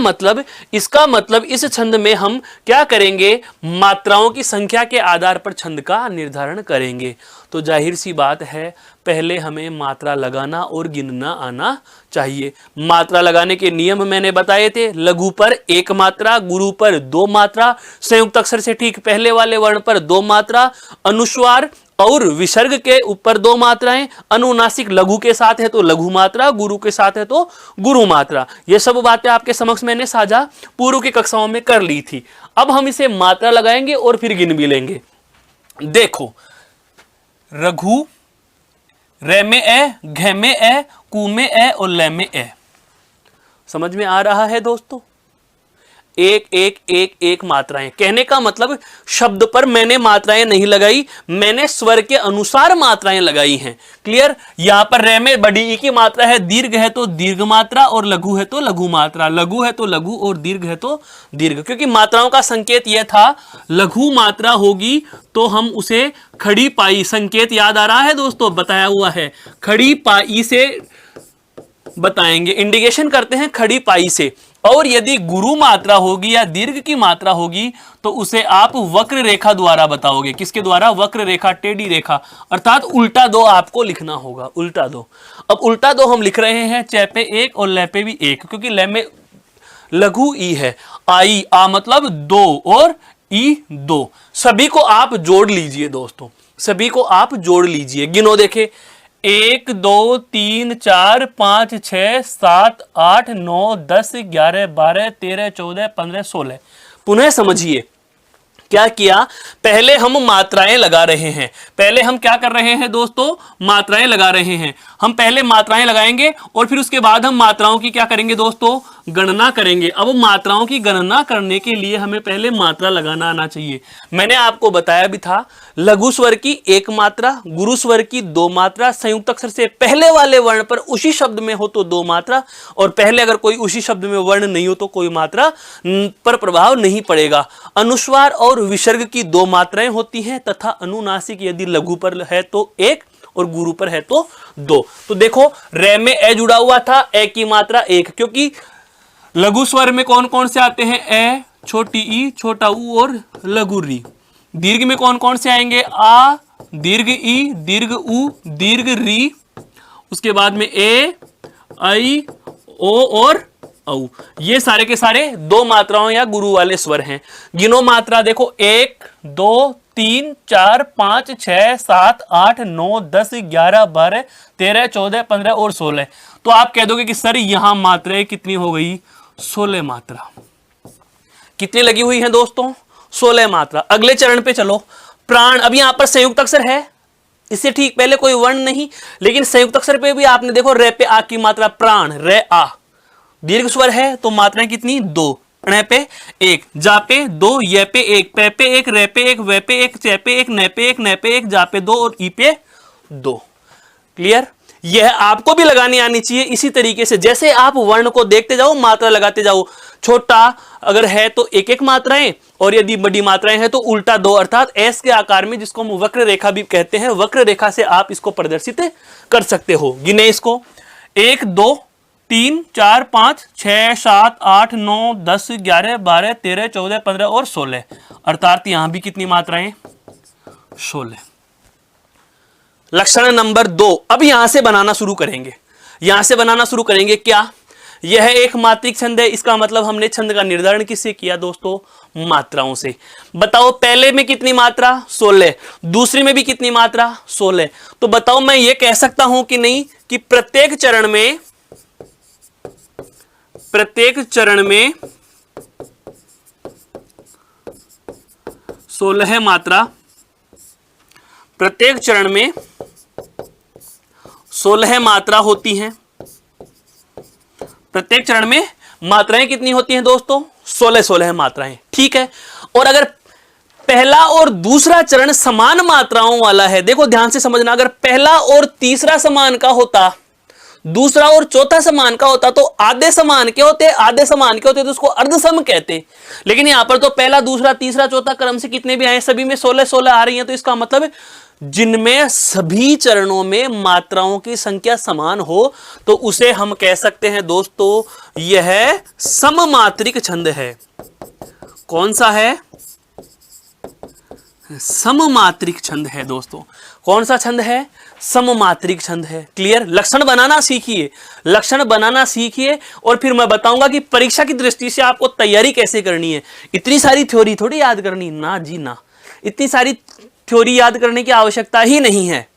मतलब इस छंद में हम क्या करेंगे? मात्राओं की संख्या के आधार पर छंद का निर्धारण करेंगे। तो जाहिर सी बात है, पहले हमें मात्रा लगाना और गिनना आना चाहिए। मात्रा लगाने के नियम मैंने बताए थे। लघु पर 1 मात्रा, गुरु पर 2 मात्रा, संयुक्त अक्षर से ठीक पहले वाले वर्ण पर 2 मात्रा, अनुस्वार और विसर्ग के ऊपर 2 मात्राएं, अनुनासिक लघु के साथ है तो लघु मात्रा, गुरु के साथ है तो गुरु मात्रा। ये सब बातें आपके समक्ष मैंने साझा पूर्व की कक्षाओं में कर ली थी। अब हम इसे मात्रा लगाएंगे और फिर गिन भी लेंगे। देखो, रघु, रे में ए, घ में ए, कु में ए और ले में ए। समझ में आ रहा है दोस्तों? एक एक एक एक मात्राएं। कहने का मतलब शब्द पर मैंने मात्राएं नहीं लगाई, मैंने स्वर के अनुसार मात्राएं लगाई हैं। क्लियर? यहां पर रे में बड़ी ई की मात्रा है, दीर्घ है तो दीर्घ मात्रा और लघु है तो लघु मात्रा, लघु है तो लघु और दीर्घ है तो दीर्घ। क्योंकि मात्राओं का संकेत यह था, लघु मात्रा होगी तो हम उसे खड़ी पाई, संकेत याद आ रहा है दोस्तों? बताया हुआ है, खड़ी पाई से बताएंगे, इंडिकेशन करते हैं खड़ी पाई से। और यदि गुरु मात्रा होगी या दीर्घ की मात्रा होगी तो उसे आप वक्र रेखा द्वारा बताओगे। किसके द्वारा? वक्र रेखा, टेढ़ी रेखा, अर्थात उल्टा 2 आपको लिखना होगा, उल्टा 2। अब उल्टा 2 हम लिख रहे हैं, चे पे 1 और ले पे भी 1, क्योंकि ले में लघु ई है। आई, आ मतलब 2 और ई 2। सभी को आप जोड़ लीजिए दोस्तों, सभी को आप जोड़ लीजिए। गिनो देखे, 1 2 3 4 5 6 7 8 9 10 11 12 13 14 15 16। पुनः समझिए क्या किया? पहले हम मात्राएं लगा रहे हैं। पहले हम क्या कर रहे हैं दोस्तों? मात्राएं लगा रहे हैं। हम पहले मात्राएं लगाएंगे और फिर उसके बाद हम मात्राओं की क्या करेंगे दोस्तों? गणना करेंगे। अब मात्राओं की गणना करने के लिए हमें पहले मात्रा लगाना आना चाहिए। मैंने आपको बताया भी था, लघु स्वर की 1 मात्रा, गुरु स्वर की 2 मात्रा, संयुक्त अक्षर से पहले वाले वर्ण पर उसी शब्द में हो तो 2 मात्रा, और पहले अगर कोई उसी शब्द में वर्ण नहीं हो तो कोई मात्रा पर प्रभाव नहीं पड़ेगा। अनुस्वार और विसर्ग की 2 मात्राएं होती हैं तथा अनुनासिक यदि लघु पर है तो 1 और गुरु पर है तो 2। तो देखो, रे में ए जुड़ा हुआ था, ए की मात्रा 1, क्योंकि लघु स्वर में कौन कौन से आते हैं? ए, छोटी ई, छोटा ऊ और लघु री। दीर्घ में कौन कौन से आएंगे? आ, दीर्घ ई, दीर्घ ऊ, दीर्घ री, उसके बाद में ए, आई, ओ और औ। ये सारे के सारे 2 मात्राओं या गुरु वाले स्वर हैं। गिनो मात्रा, देखो 1 2 3 4 5 6 7 8 9 10 11 12 13 14 15 और 16। तो आप कह दोगे कि सर यहां मात्राएं कितनी हो गई? 16 मात्रा। कितनी लगी हुई है दोस्तों? 16 मात्रा। अगले चरण पे चलो, प्राण। अब यहां पर संयुक्त अक्षर है, इससे ठीक पहले कोई वर्ण नहीं, लेकिन संयुक्त अक्षर पे भी आपने देखो रे पे आ की मात्रा, प्राण, रे आ। दीर्घ स्वर है तो मात्राएं कितनी? 2। ण पे 1, जा पे 2, ये पे 1, पे पे 1, रे पे 1, वे पे 1, चे पे 1, ने पे 1, ने पे 1, जा पे 2 और ई पे 2। क्लियर? यह आपको भी लगानी आनी चाहिए इसी तरीके से। जैसे आप वर्ण को देखते जाओ, मात्रा लगाते जाओ। छोटा अगर है तो एक एक मात्राएं, और यदि बड़ी मात्राएं हैं तो उल्टा दो, अर्थात एस के आकार में, जिसको हम वक्र रेखा भी कहते हैं। वक्र रेखा से आप इसको प्रदर्शित कर सकते हो। गिने इसको, 1 2 3 4 5 6 7 8 9 10 11 12 13 14 15 और 16, अर्थात यहां भी कितनी मात्राएं? 16। लक्षण नंबर 2, अब यहां से बनाना शुरू करेंगे। यहां से बनाना शुरू करेंगे क्या? यह एक मात्रिक छंद है। इसका मतलब हमने छंद का निर्धारण किससे किया दोस्तों? मात्राओं से। बताओ पहले में कितनी मात्रा? 16। दूसरी में भी कितनी मात्रा? 16। तो बताओ मैं ये कह सकता हूं कि नहीं कि प्रत्येक चरण में 16 मात्रा, प्रत्येक चरण में 16 मात्रा होती हैं। प्रत्येक चरण में मात्राएं कितनी होती हैं दोस्तों? 16 मात्राएं, ठीक है। और अगर पहला और दूसरा चरण समान मात्राओं वाला है, देखो ध्यान से समझना, अगर पहला और तीसरा समान का होता, दूसरा और चौथा समान का होता, तो आधे समान के होते, आधे समान के होते तो उसको अर्धसम कहते। लेकिन यहां पर तो पहला, दूसरा, तीसरा, चौथा क्रम से कितने भी आए, सभी में 16 आ रही हैं। तो इसका मतलब जिनमें सभी चरणों में मात्राओं की संख्या समान हो, तो उसे हम कह सकते हैं दोस्तों यह सममात्रिक छंद है। कौन सा है? सममात्रिक छंद है दोस्तों। कौन सा छंद है? सममात्रिक छंद है। क्लियर? लक्षण बनाना सीखिए, लक्षण बनाना सीखिए, और फिर मैं बताऊंगा कि परीक्षा की दृष्टि से आपको तैयारी कैसे करनी है। इतनी सारी थ्योरी थोड़ी याद करनी, ना जी ना, इतनी सारी थ्योरी याद करने की आवश्यकता ही नहीं है।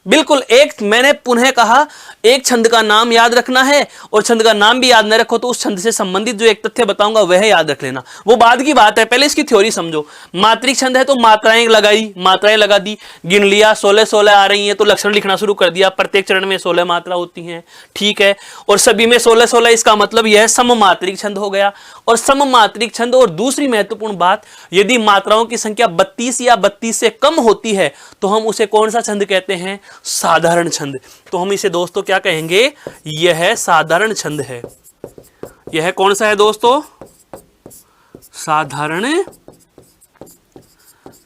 बिल्कुल, एक मैंने पुनः कहा, एक छंद का नाम याद रखना है, और छंद का नाम भी याद न रखो तो उस छंद से संबंधित जो एक तथ्य बताऊंगा वह याद रख लेना, वो बाद की बात है। पहले इसकी थ्योरी समझो। मात्रिक छंद है तो मात्राएं लगाई, मात्राएं लगा दी, गिन लिया, 16 आ रही हैं तो लक्षण लिखना शुरू कर दिया। प्रत्येक चरण में 16 मात्रा होती हैं, ठीक है, और सभी में 16, इसका मतलब यह सममात्रिक छंद हो गया। और सममात्रिक छंद, और दूसरी महत्वपूर्ण बात, यदि मात्राओं की संख्या 32 या 32 से कम होती है तो हम उसे कौन सा छंद कहते हैं? साधारण छंद। तो हम इसे दोस्तों क्या कहेंगे? यह साधारण छंद है। यह कौन सा है दोस्तों? साधारण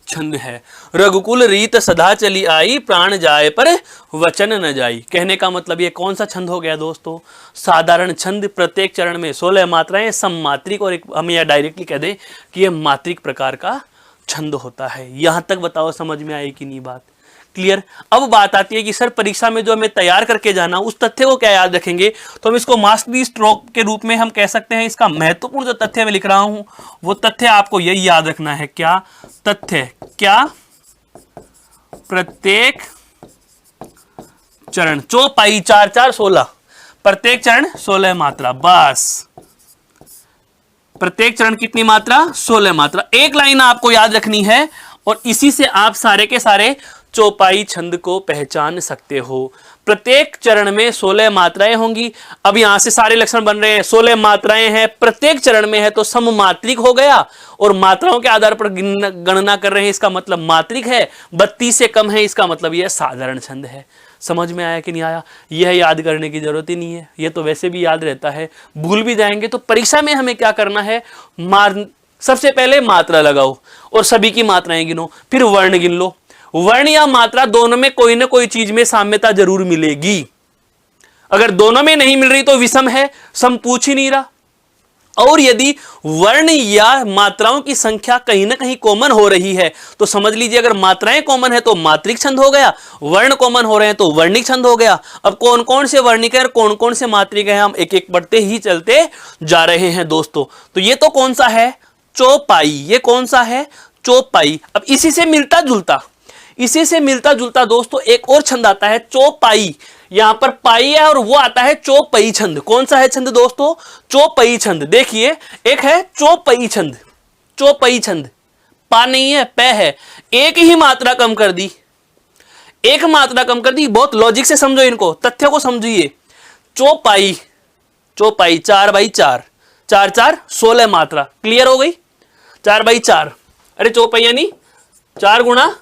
छंद है। रघुकुल रीत सदा चली आई, प्राण जाए पर वचन न जाई। कहने का मतलब ये कौन सा छंद हो गया दोस्तों? साधारण छंद। प्रत्येक चरण में 16 मात्राएं, सममात्रिक, और एक हम यह डायरेक्टली कह दें कि यह मात्रिक प्रकार का छंद होता है। यहां तक बताओ समझ में आई कि नहीं बात? क्लियर? अब बात आती है कि सर परीक्षा में जो हमें तैयार करके जाना, उस तथ्य को क्या याद रखेंगे? तो हम इसको मास्टरी स्ट्रोक के रूप में हम कह सकते हैं। इसका महत्वपूर्ण जो तथ्य मैं लिख रहा हूं वो तथ्य आपको यही याद रखना है। क्या तथ्य? क्या? प्रत्येक चरण चौपाई 4 4 16, प्रत्येक चरण 16 मात्रा, बस। प्रत्येक चरण कितनी मात्रा? 16 मात्रा। एक लाइन आपको याद रखनी है, और इसी से आप सारे के सारे चौपाई छंद को पहचान सकते हो। प्रत्येक चरण में 16 मात्राएं होंगी। अब यहां से सारे लक्षण बन रहे हैं। 16 मात्राएं हैं, प्रत्येक चरण में है तो सममात्रिक हो गया, और मात्राओं के आधार पर गणना कर रहे हैं, इसका मतलब मात्रिक है। 32 से कम है, इसका मतलब यह साधारण छंद है। समझ में आया कि नहीं आया? यह याद करने की जरूरत ही नहीं है, यह तो वैसे भी याद रहता है। भूल भी जाएंगे तो परीक्षा में हमें क्या करना है? सबसे पहले मात्रा लगाओ और सभी की मात्राएं गिनो, फिर वर्ण गिन लो। वर्ण या मात्रा दोनों में कोई ना कोई चीज में साम्यता जरूर मिलेगी। अगर दोनों में नहीं मिल रही तो विषम है, सम पूछ ही नहीं रहा। और यदि वर्ण या मात्राओं की संख्या कहीं ना कहीं कॉमन हो रही है तो समझ लीजिए, अगर मात्राएं कॉमन है तो मात्रिक छंद हो गया, वर्ण कॉमन हो रहे हैं तो वर्णिक छंद हो गया। अब कौन कौन से वर्णिक है और कौन कौन से मात्रिक है, हम एक एक पढ़ते ही चलते जा रहे हैं दोस्तों। तो ये तो कौन सा है? चौपाई। ये कौन सा है? चौपाई। अब इसी से मिलता जुलता दोस्तों एक और छंद आता है, चौपाई। यहां पर पाई है और वो आता है चौपई छंद। कौन सा है छंद दोस्तों? चौपई छंद। देखिए, एक है चौपई छंद, चौपई छंद, पा नहीं है, पै है। एक ही मात्रा कम कर दी, एक मात्रा कम कर दी। बहुत लॉजिक से समझो इनको, तथ्य को समझिए। चौपाई, चौपाई 4/4, 4 4 16 मात्रा। क्लियर हो गई? 4/4, अरे चौपाई यानी 4 गुणा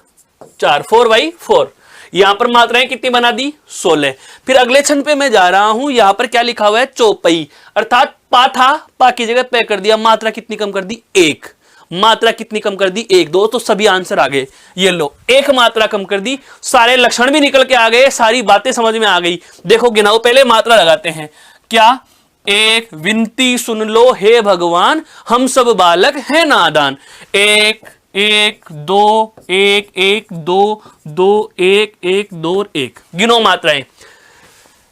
4, 4/4। यहां पर मात्राएं कितनी बना दी 16। फिर अगले छंद पे मैं जा रहा हूं, यहां पर क्या लिखा हुआ है चौपाई, अर्थात पा था, पा की जगह पे कर दिया, मात्रा कितनी कम कर दी 1, मात्रा कितनी कम कर दी 1। दो तो सभी आंसर आ गए, ये लो 1 मात्रा कम कर दी, सारे लक्षण भी निकल के आ गए, सारी बातें समझ में आ गई। देखो गिनाओ, पहले मात्रा लगाते हैं, क्या, एक विनती सुन लो हे भगवान, हम सब बालक हैं नादान। 1 1 2 1 1 2 2 1 1 2 1। गिनो मात्राएं,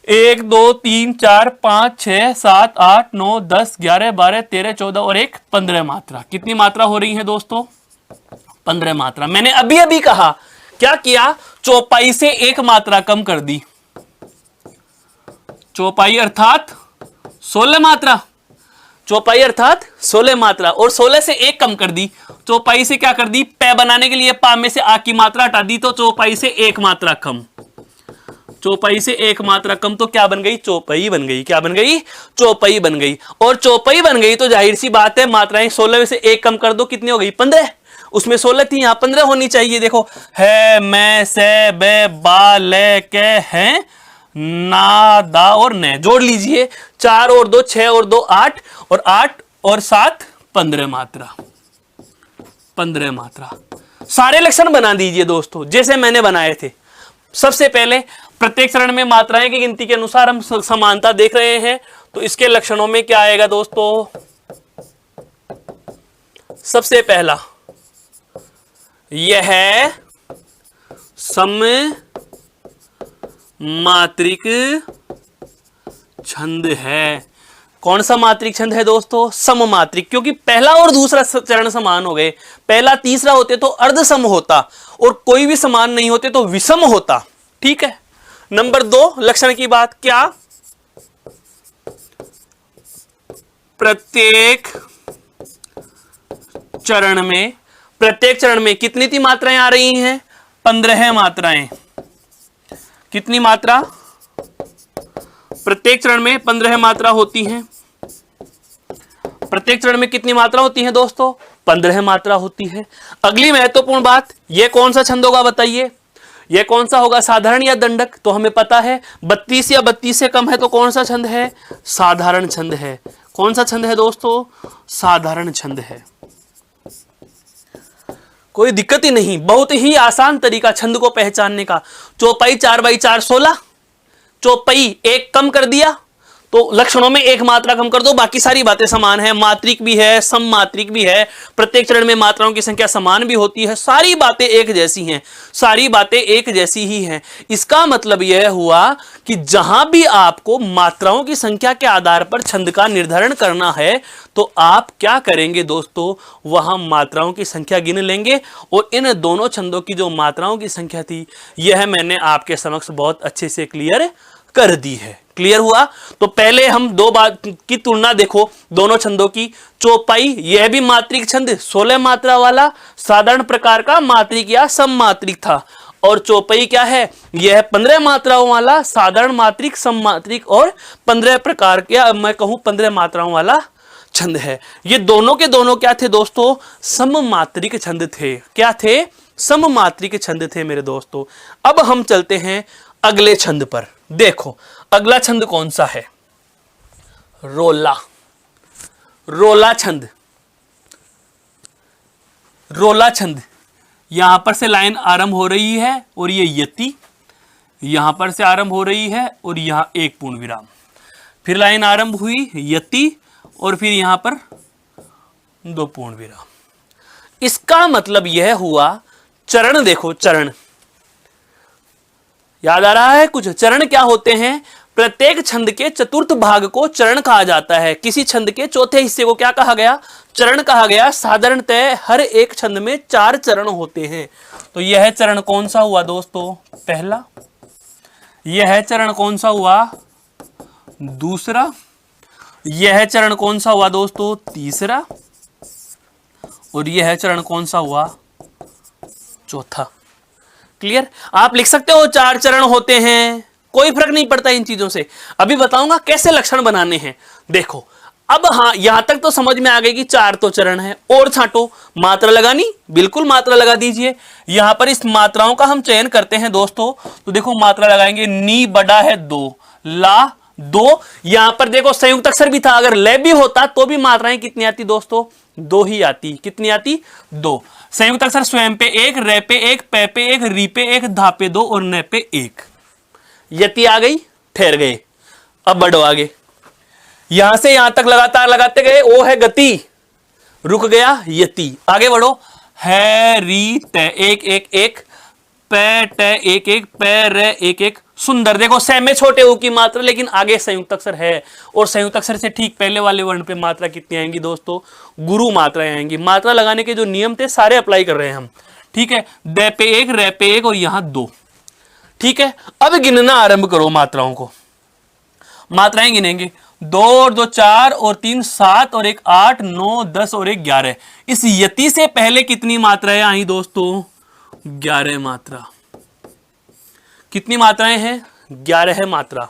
1 2 3 4 5 6 7 8 9 10 11 12 13 14 और 1 15 मात्रा। कितनी मात्रा हो रही है दोस्तों 15 मात्रा। मैंने अभी अभी कहा, क्या किया, चौपाई से 1 मात्रा कम कर दी, चौपाई अर्थात 16 मात्रा, चौपाई अर्थात 16 मात्रा, और 16 से 1 कम कर दी, चौपाई से क्या कर दी, पै बनाने के लिए पा में से आ की मात्रा हटा दी, तो चौपाई से 1 मात्रा कम, चौपाई से 1 मात्रा कम, तो क्या बन गई, चौपाई बन गई। क्या बन गई, चौपाई बन गई। और चौपाई बन गई तो जाहिर सी बात है मात्राएं 16 में से 1 कम कर दो, कितनी हो गई 15, उसमें 16 थी, यहां 15 होनी चाहिए। देखो, है, मैं, से, बे, बा, ले, के, हैं, ना, दा और ने, जोड़ लीजिए, 4 और 2 6 और 2 8 और 8 और 7 15 मात्रा, 15 मात्रा। सारे लक्षण बना दीजिए दोस्तों जैसे मैंने बनाए थे। सबसे पहले प्रत्येक चरण में मात्राएं की गिनती के अनुसार हम समानता देख रहे हैं, तो इसके लक्षणों में क्या आएगा दोस्तों, सबसे पहला यह है सममात्रिक छंद है। कौन सा मात्रिक छंद है दोस्तों, सममात्रिक, क्योंकि पहला और दूसरा चरण समान हो गए, पहला तीसरा होते तो अर्ध सम होता, और कोई भी समान नहीं होते तो विषम होता। ठीक है। नंबर 2 लक्षण की बात, क्या, प्रत्येक चरण में कितनी ती मात्राएं आ रही हैं, 15 मात्राएं। कितनी मात्रा, प्रत्येक चरण में 15 मात्रा होती हैं। प्रत्येक चरण में कितनी मात्रा होती है दोस्तों, 15 मात्रा होती है। अगली महत्वपूर्ण बात, यह कौन सा छंद होगा बताइए, यह कौन सा होगा, साधारण या दंडक, तो हमें पता है 32 या 32 से कम है तो कौन सा छंद है, साधारण छंद है। कौन सा छंद है दोस्तों, साधारण छंद है। कोई दिक्कत ही नहीं, बहुत ही आसान तरीका छंद को पहचानने का। चौपाई 4/4 16, चौपाई 1 कम कर दिया तो लक्षणों में 1 मात्रा कम कर दो, बाकी सारी बातें समान है, मात्रिक भी है, सम मात्रिक भी है, प्रत्येक चरण में मात्राओं की संख्या समान भी होती है, सारी बातें एक जैसी हैं, सारी बातें एक जैसी ही हैं। इसका मतलब यह हुआ कि जहां भी आपको मात्राओं की संख्या के आधार पर छंद का निर्धारण करना है तो आप क्या करेंगे दोस्तों, वहां मात्राओं की संख्या गिन लेंगे, और इन दोनों छंदों की जो मात्राओं की संख्या थी यह मैंने आपके समक्ष बहुत अच्छे से क्लियर कर दी है। क्लियर हुआ। तो पहले हम 2 बात की तुलना देखो दोनों छंदों की। चौपाई यह भी मात्रिक छंद 16 मात्रा वाला साधारण प्रकार का मात्रिक या सम मात्रिक था, और चौपाई क्या है, यह 15 मात्राओं वाला साधारण मात्रिक, सम मात्रिक और 15 प्रकार के, मैं कहूं 15 मात्राओं वाला छंद है। ये दोनों के दोनों क्या थे दोस्तों, सम मात्रिक छंद थे। क्या थे, सम मात्रिक छंद थे मेरे दोस्तों। अब हम चलते हैं अगले छंद पर। देखो अगला छंद कौन सा है, रोला। रोला छंद, रोला छंद, यहां पर से लाइन आरंभ हो रही है और ये यति यहां पर से आरंभ हो रही है और यहां 1 पूर्ण विराम, फिर लाइन आरंभ हुई यति और फिर यहां पर 2 पूर्ण विराम। इसका मतलब यह हुआ, चरण देखो, चरण याद आ रहा है कुछ, चरण क्या होते हैं, प्रत्येक छंद के चतुर्थ भाग को चरण कहा जाता है। किसी छंद के चौथे हिस्से को क्या कहा गया, चरण कहा गया। साधारणतः हर एक छंद में 4 चरण होते हैं। तो यह चरण कौन सा हुआ दोस्तों, पहला। यह चरण कौन सा हुआ, दूसरा। यह चरण कौन सा हुआ दोस्तों, तीसरा। और यह चरण कौन सा हुआ, चौथा। क्लियर। आप लिख सकते हो 4 चरण होते हैं, कोई फर्क नहीं पड़ता इन चीजों से। अभी बताऊंगा कैसे लक्षण बनाने हैं। देखो अब हाँ, यहां तक तो समझ में आ गई कि 4 तो चरण है। और छांटो, मात्रा लगानी, बिल्कुल मात्रा लगा दीजिए। यहां पर इस मात्राओं का हम चयन करते हैं दोस्तों, तो देखो मात्रा लगाएंगे, नी बड़ा है 2, ला 2। यहां पर देखो संयुक्त अक्षर भी था, अगर ले भी होता तो भी मात्राएं कितनी आती दोस्तों? 2 ही आती। कितनी आती? 2। संयुक्त अक्षर स्वयं पे 1, रे पे 1, पे पे 1, री पे 1, धा पे 2 और न पे 1। यति आ गई, ठहर गए। अब बढ़ो आगे, यहां से यहां तक लगातार लगाते गए, ओ है गति, रुक गया यति। आगे बढ़ो, है री ते 1 1 1, पे टे 1 1, पे रे 1 1। सुंदर। देखो से में छोटे ऊ की मात्रा, लेकिन आगे संयुक्त अक्षर है, और संयुक्त अक्षर से ठीक पहले वाले वर्ण पे मात्रा कितनी आएंगी दोस्तों? गुरु मात्राएं आएंगी। मात्रा लगाने के जो नियम थे सारे अप्लाई कर रहे हैं हम, ठीक है। दे पे 1, रे पे 1 और यहां 2, ठीक है। अब गिनना आरंभ करो मात्राओं को। मात्राएं गिनेंगे, 2 और 2 4 और 3 7 और 1 8 9 10 और 1 11। इस यति से पहले कितनी मात्राएं आई दोस्तों? 11 मात्रा। कितनी मात्राएं हैं? 11 है मात्रा।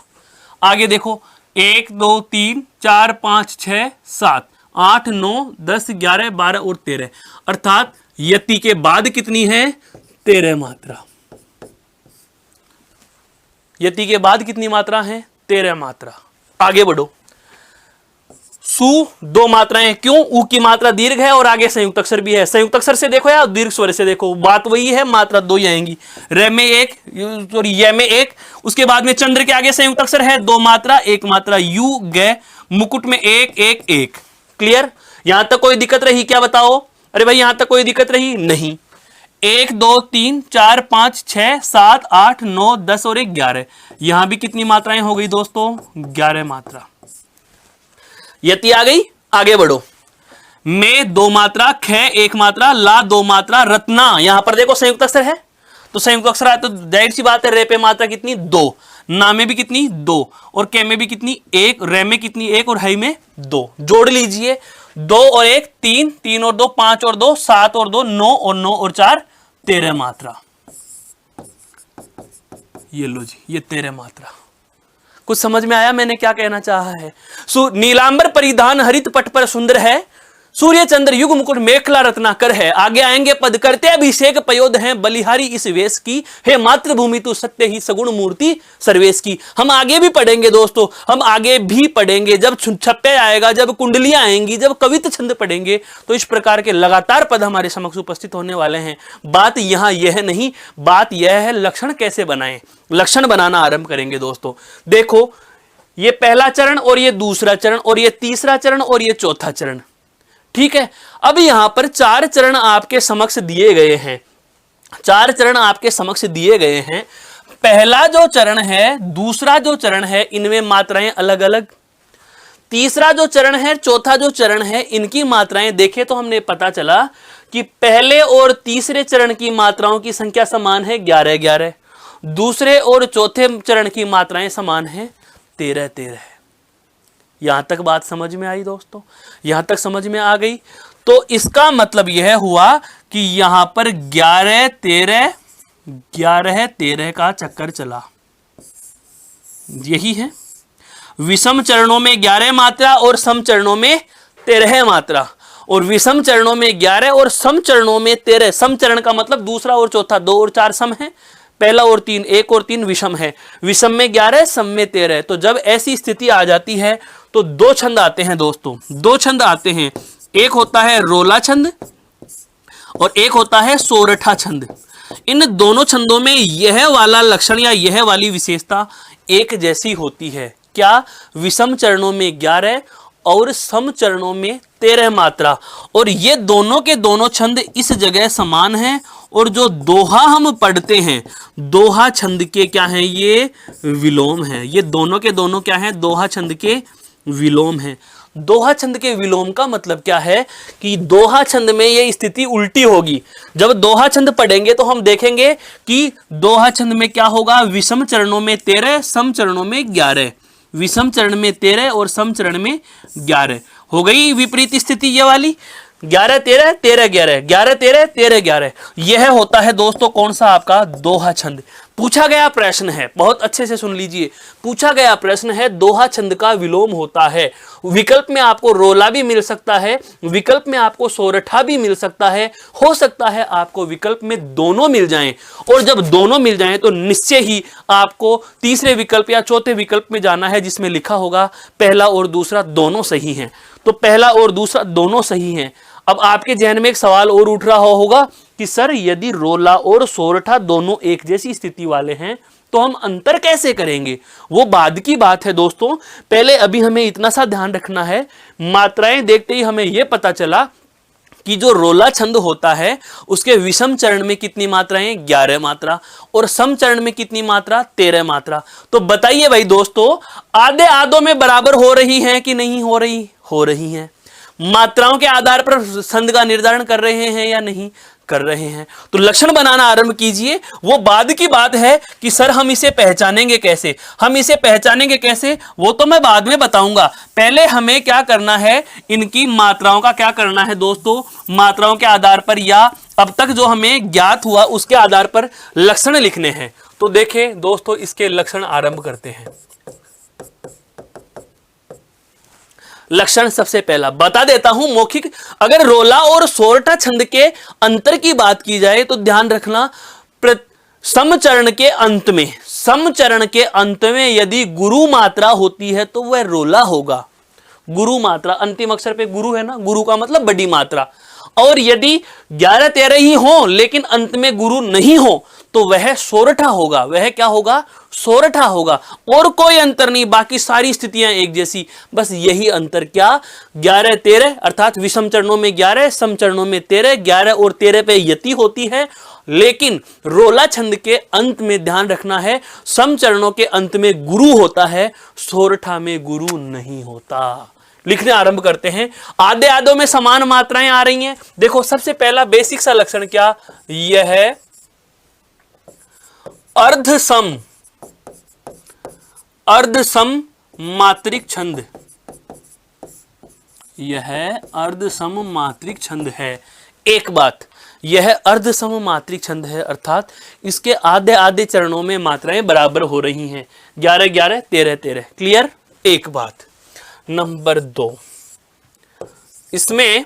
आगे देखो, 1 2 3 4 5 6 7 8 9 10 11 12 और 13, अर्थात यति के बाद कितनी है? 13 मात्रा। यति के बाद कितनी मात्रा है? 13 मात्रा। आगे बढ़ो, सु 2 मात्राएं, क्यों? ऊ की मात्रा दीर्घ है और आगे संयुक्त अक्षर भी है। संयुक्त अक्षर से देखो या दीर्घ स्वर से देखो, बात वही है, मात्रा 2 ही आएंगी। रे में 1, सॉरी ये में 1, उसके बाद में चंद्र के आगे संयुक्त अक्षर है, 2 मात्रा, 1 मात्रा यू गे, मुकुट में 1 1 1। क्लियर? यहां तक कोई दिक्कत रही क्या बताओ? अरे भाई यहां तक कोई दिक्कत रही? नहीं। 1 2 3 4 5 6 7 8 9 10 और 1 11। यहां भी कितनी मात्राएं हो गई दोस्तों? 11 मात्रा। यति आ गई। आगे बढ़ो, में 2 मात्रा, ख 1 मात्रा, ला 2 मात्रा, रत्ना। यहां पर देखो संयुक्त अक्षर है, तो संयुक्त अक्षर है तो जाहिर सी बात है, रे पे मात्रा कितनी? 2, ना में भी कितनी? 2, और के में भी कितनी? 1, रे में कितनी? 1 और हई में 2। जोड़ लीजिए, 2 और 1 3, 3 और 2 5 और 2 7 और 2 9 और 9 और 4 13 मात्रा। ये लो जी, ये 13 मात्रा। कुछ समझ में आया मैंने क्या कहना चाहा है? नीलांबर परिधान हरित पट पर सुंदर है, सूर्य चंद्र युग मुकुट मेखला रत्नाकर है। आगे आएंगे, पद करते अभिषेक पयोध है, बलिहारी इस वेश की, हे मातृभूमि तू सत्य ही सगुण मूर्ति सर्वेश की। हम आगे भी पढ़ेंगे दोस्तों, हम आगे भी पढ़ेंगे, जब छप्पे आएगा, जब कुंडलियां आएंगी, जब कवित छंद पढ़ेंगे, तो इस प्रकार के लगातार पद हमारे समक्ष उपस्थित होने वाले हैं। बात यहां यह नहीं, बात यह है लक्षण कैसे बनाएं। लक्षण बनाना आरंभ करेंगे दोस्तों। देखो, ये पहला चरण और ये दूसरा चरण और ये तीसरा चरण और ये चौथा चरण, ठीक है। अब यहां पर 4 चरण आपके समक्ष दिए गए हैं, 4 चरण आपके समक्ष दिए गए हैं। पहला जो चरण है, दूसरा जो चरण है, इनमें मात्राएं अलग अलग। तीसरा जो चरण है, चौथा जो चरण है, इनकी मात्राएं देखें तो हमने पता चला कि पहले और तीसरे चरण की मात्राओं की संख्या समान है 11 11, दूसरे और चौथे चरण की मात्राएं समान है 13 13। यहां तक बात समझ में आई दोस्तों? यहां तक समझ में आ गई? तो इसका मतलब यह हुआ कि यहां पर 11 13 का चक्कर चला। यही है, विषम चरणों में 11 मात्रा और सम चरणों में 13 मात्रा, और विषम चरणों में 11 और सम चरणों में 13। सम चरण का मतलब दूसरा और चौथा, 2 और 4 सम है, पहला और 3 1 और 3 विषम है। विषम में 11, सम में 13। तो जब ऐसी स्थिति आ जाती है तो 2 छंद आते हैं दोस्तों, 2 छंद आते हैं। एक होता है रोला छंद और एक होता है सोरठा छंद। इन दोनों छंदों में यह वाला लक्षण या यह वाली विशेषता एक जैसी होती है। क्या? विषम चरणों में 11 और सम चरणों में 13 मात्रा, और ये दोनों के दोनों छंद इस जगह समान हैं। और जो दोहा हम पढ़ते हैं, दोहा छंद के क्या हैं? ये विलोम हैं। ये दोनों के दोनों क्या हैं? दोहा छंद के विलोम हैं। दोहा छंद के विलोम का मतलब क्या है कि दोहा छंद में ये स्थिति उल्टी होगी। जब दोहा छंद पढ़ेंगे तो हम देखेंगे कि दोहा छंद में क्या होगा? विषम चरणों में 13, सम चरणों में 11। विषम चरण में 13 और सम चरण में 11। हो गई विपरीत स्थिति ये वाली, 11 13 13 11, 11 13 13 11। यह होता है दोस्तों कौन सा? आपका दोहा छंद। पूछा गया प्रश्न है, बहुत अच्छे से सुन लीजिए, पूछा गया प्रश्न है दोहा छंद का विलोम होता है। विकल्प में आपको रोला भी मिल सकता है, विकल्प में आपको सोरठा भी मिल सकता है, हो सकता है आपको विकल्प में दोनों मिल जाएं, और जब दोनों मिल जाएं तो निश्चय ही आपको तीसरे विकल्प या चौथे विकल्प में जाना है जिसमें लिखा होगा पहला और दूसरा दोनों सही हैं। तो पहला और दूसरा दोनों सही हैं। अब आपके जहन में एक सवाल और उठ रहा होगा कि सर यदि रोला और सोरठा दोनों एक जैसी स्थिति वाले हैं तो हम अंतर कैसे करेंगे? वो बाद की बात है दोस्तों, पहले अभी हमें इतना सा ध्यान रखना है। मात्राएं देखते ही हमें यह पता चला कि जो रोला छंद होता है उसके विषम चरण में कितनी मात्राएं? 11 मात्रा, और सम चरण में कितनी मात्रा? 13 मात्रा। तो बताइए भाई दोस्तों, आधे आधों में बराबर हो रही हैं कि नहीं हो रही? हो रही हैं। मात्राओं के आधार पर छंद का निर्धारण कर रहे हैं या नहीं कर रहे हैं? तो लक्षण बनाना आरंभ कीजिए। वो बाद की बात है कि सर हम इसे पहचानेंगे कैसे, हम इसे पहचानेंगे कैसे, वो तो मैं बाद में बताऊंगा। पहले हमें क्या करना है, इनकी मात्राओं का क्या करना है दोस्तों, मात्राओं के आधार पर या अब तक जो हमें ज्ञात हुआ उसके आधार पर लक्षण लिखने हैं। तो देखें दोस्तों, इसके लक्षण आरंभ करते हैं। लक्षण सबसे पहला बता देता हूं मौखिक। अगर रोला और सोरठा छंद के अंतर की बात की जाए तो ध्यान रखना, समचरण के अंत में, समचरण के अंत में यदि गुरु मात्रा होती है तो वह रोला होगा। गुरु मात्रा, अंतिम अक्षर पे गुरु है ना, गुरु का मतलब बड़ी मात्रा। और यदि 11-13 ही हो लेकिन अंत में गुरु नहीं हो तो वह सोरठा होगा। वह क्या होगा? सोरठा होगा। और कोई अंतर नहीं, बाकी सारी स्थितियां एक जैसी, बस यही अंतर। क्या? 11-13 अर्थात विषम चरणों में 11, सम चरणों में 13। 11 और 13 पे यति होती है, लेकिन रोला छंद के अंत में ध्यान रखना है, सम चरणों के अंत में गुरु होता है, सोरठा में गुरु नहीं होता। लिखने आरंभ करते हैं। आधे आधों में समान मात्राएं आ रही हैं। देखो सबसे पहला बेसिक सा लक्षण क्या? यह है अर्धसम, अर्धसम मात्रिक छंद। यह अर्धसम मात्रिक छंद है। एक बात, यह अर्धसम मात्रिक छंद है अर्थात इसके आधे आधे चरणों में मात्राएं बराबर हो रही हैं, 11-11, 13-13। क्लियर? एक बात। नंबर 2, इसमें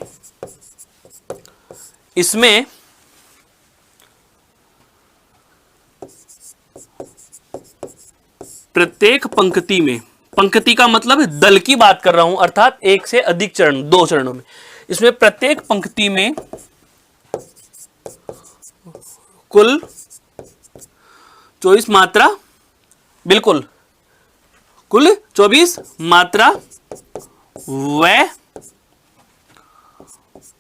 प्रत्येक पंक्ति में, पंक्ति का मतलब दल की बात कर रहा हूं अर्थात एक से अधिक चरण, 2 चरणों में, इसमें प्रत्येक पंक्ति में कुल 24 मात्रा, बिल्कुल कुल 24 मात्रा व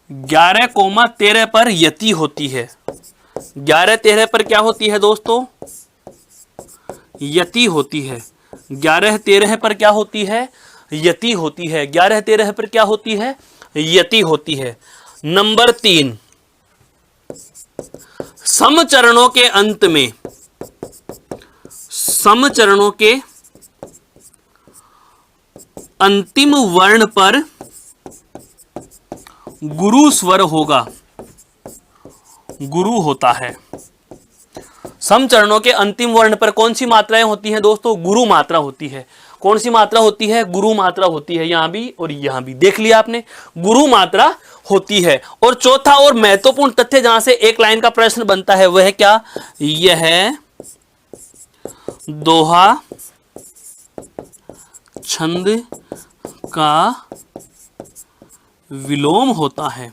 11,13 पर यति होती है। 11-13 पर क्या होती है दोस्तों? यति होती है। 11-13 पर क्या होती है? यति होती है। 11-13 पर क्या होती है? यति होती है। नंबर 3, समचरणों के अंत में, समचरणों के अंतिम वर्ण पर गुरु स्वर होगा, गुरु होता है। समचरणों के अंतिम वर्ण पर कौन सी मात्राएं होती हैं दोस्तों? गुरु मात्रा होती है। कौन सी मात्रा होती है? गुरु मात्रा होती है। यहां भी और यहां भी देख लिया आपने, गुरु मात्रा होती है। और चौथा और महत्वपूर्ण तथ्य जहां से एक लाइन का प्रश्न बनता है वह क्या? यह दोहा छंद का विलोम होता है।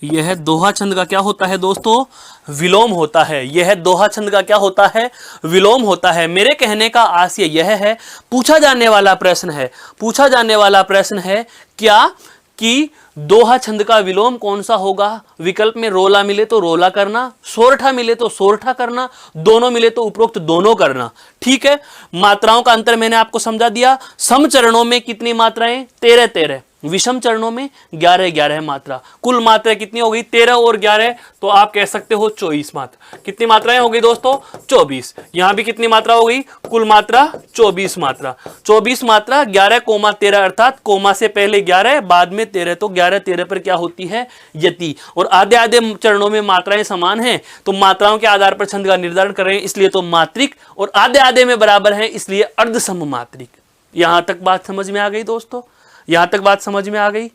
यह दोहा छंद का क्या होता है दोस्तों? विलोम होता है। यह दोहा छंद का क्या होता है? विलोम होता है। मेरे कहने का आशय यह है, पूछा जाने वाला प्रश्न है, पूछा जाने वाला प्रश्न है क्या कि दोहा छंद का विलोम कौन सा होगा? विकल्प में रोला मिले तो रोला करना, सोरठा मिले तो सोरठा करना, दोनों मिले तो उपरोक्त दोनों करना। ठीक है, मात्राओं का अंतर मैंने आपको समझा दिया। समचरणों में कितनी मात्राएं? 13-13। विषम चरणों में 11 मात्रा। कुल मात्रा कितनी हो गई? 13 और 11, तो आप कह सकते हो 24 मात्रा। कितनी मात्राएं हो गई दोस्तों? 24। यहां भी कितनी मात्रा हो गई? कुल मात्रा 24 मात्रा। 24 मात्रा 11,13, अर्थात कोमा से पहले 11 बाद में 13, तो 11-13 पर क्या होती है? यति। और आधे आधे चरणों में मात्राएं समान हैं, तो मात्राओं के आधार पर छंद का निर्धारण कर रहे हैं, इसलिए तो मात्रिक, और आधे आधे में बराबर है इसलिए अर्ध सममात्रिक। यहां तक बात समझ में आ गई दोस्तों? यहां तक बात समझ में आ गई?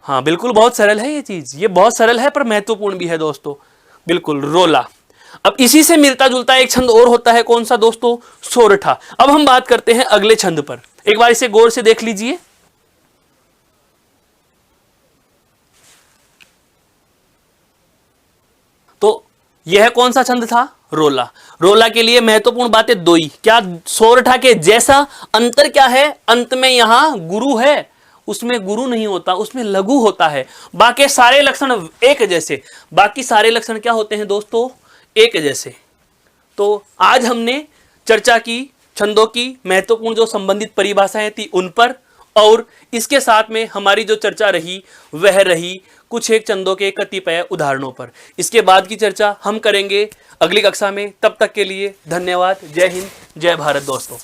हाँ बिल्कुल, बहुत सरल है ये चीज, ये बहुत सरल है पर महत्वपूर्ण भी है दोस्तों। बिल्कुल, रोला। अब इसी से मिलता जुलता एक छंद और होता है, कौन सा दोस्तों? सोरठा। अब हम बात करते हैं अगले छंद पर, एक बार इसे गौर से देख लीजिए। तो यह कौन सा छंद था? रोला। रोला के लिए महत्वपूर्ण बातें दो ही। क्या सोरठा के जैसा? अंतर क्या है? अंत में यहां गुरु है, उसमें गुरु नहीं होता, उसमें लघु होता है। बाकी सारे लक्षण एक जैसे। बाकी सारे लक्षण क्या होते हैं दोस्तों? एक जैसे। तो आज हमने चर्चा की छंदों की महत्वपूर्ण जो संबंधित परिभाषाएं थी उन पर, और इसके साथ में हमारी जो चर्चा रही वह रही कुछ एक छंदों के कतिपय उदाहरणों पर। इसके बाद की चर्चा हम करेंगे अगली कक्षा में। तब तक के लिए धन्यवाद। जय हिंद, जय भारत दोस्तों।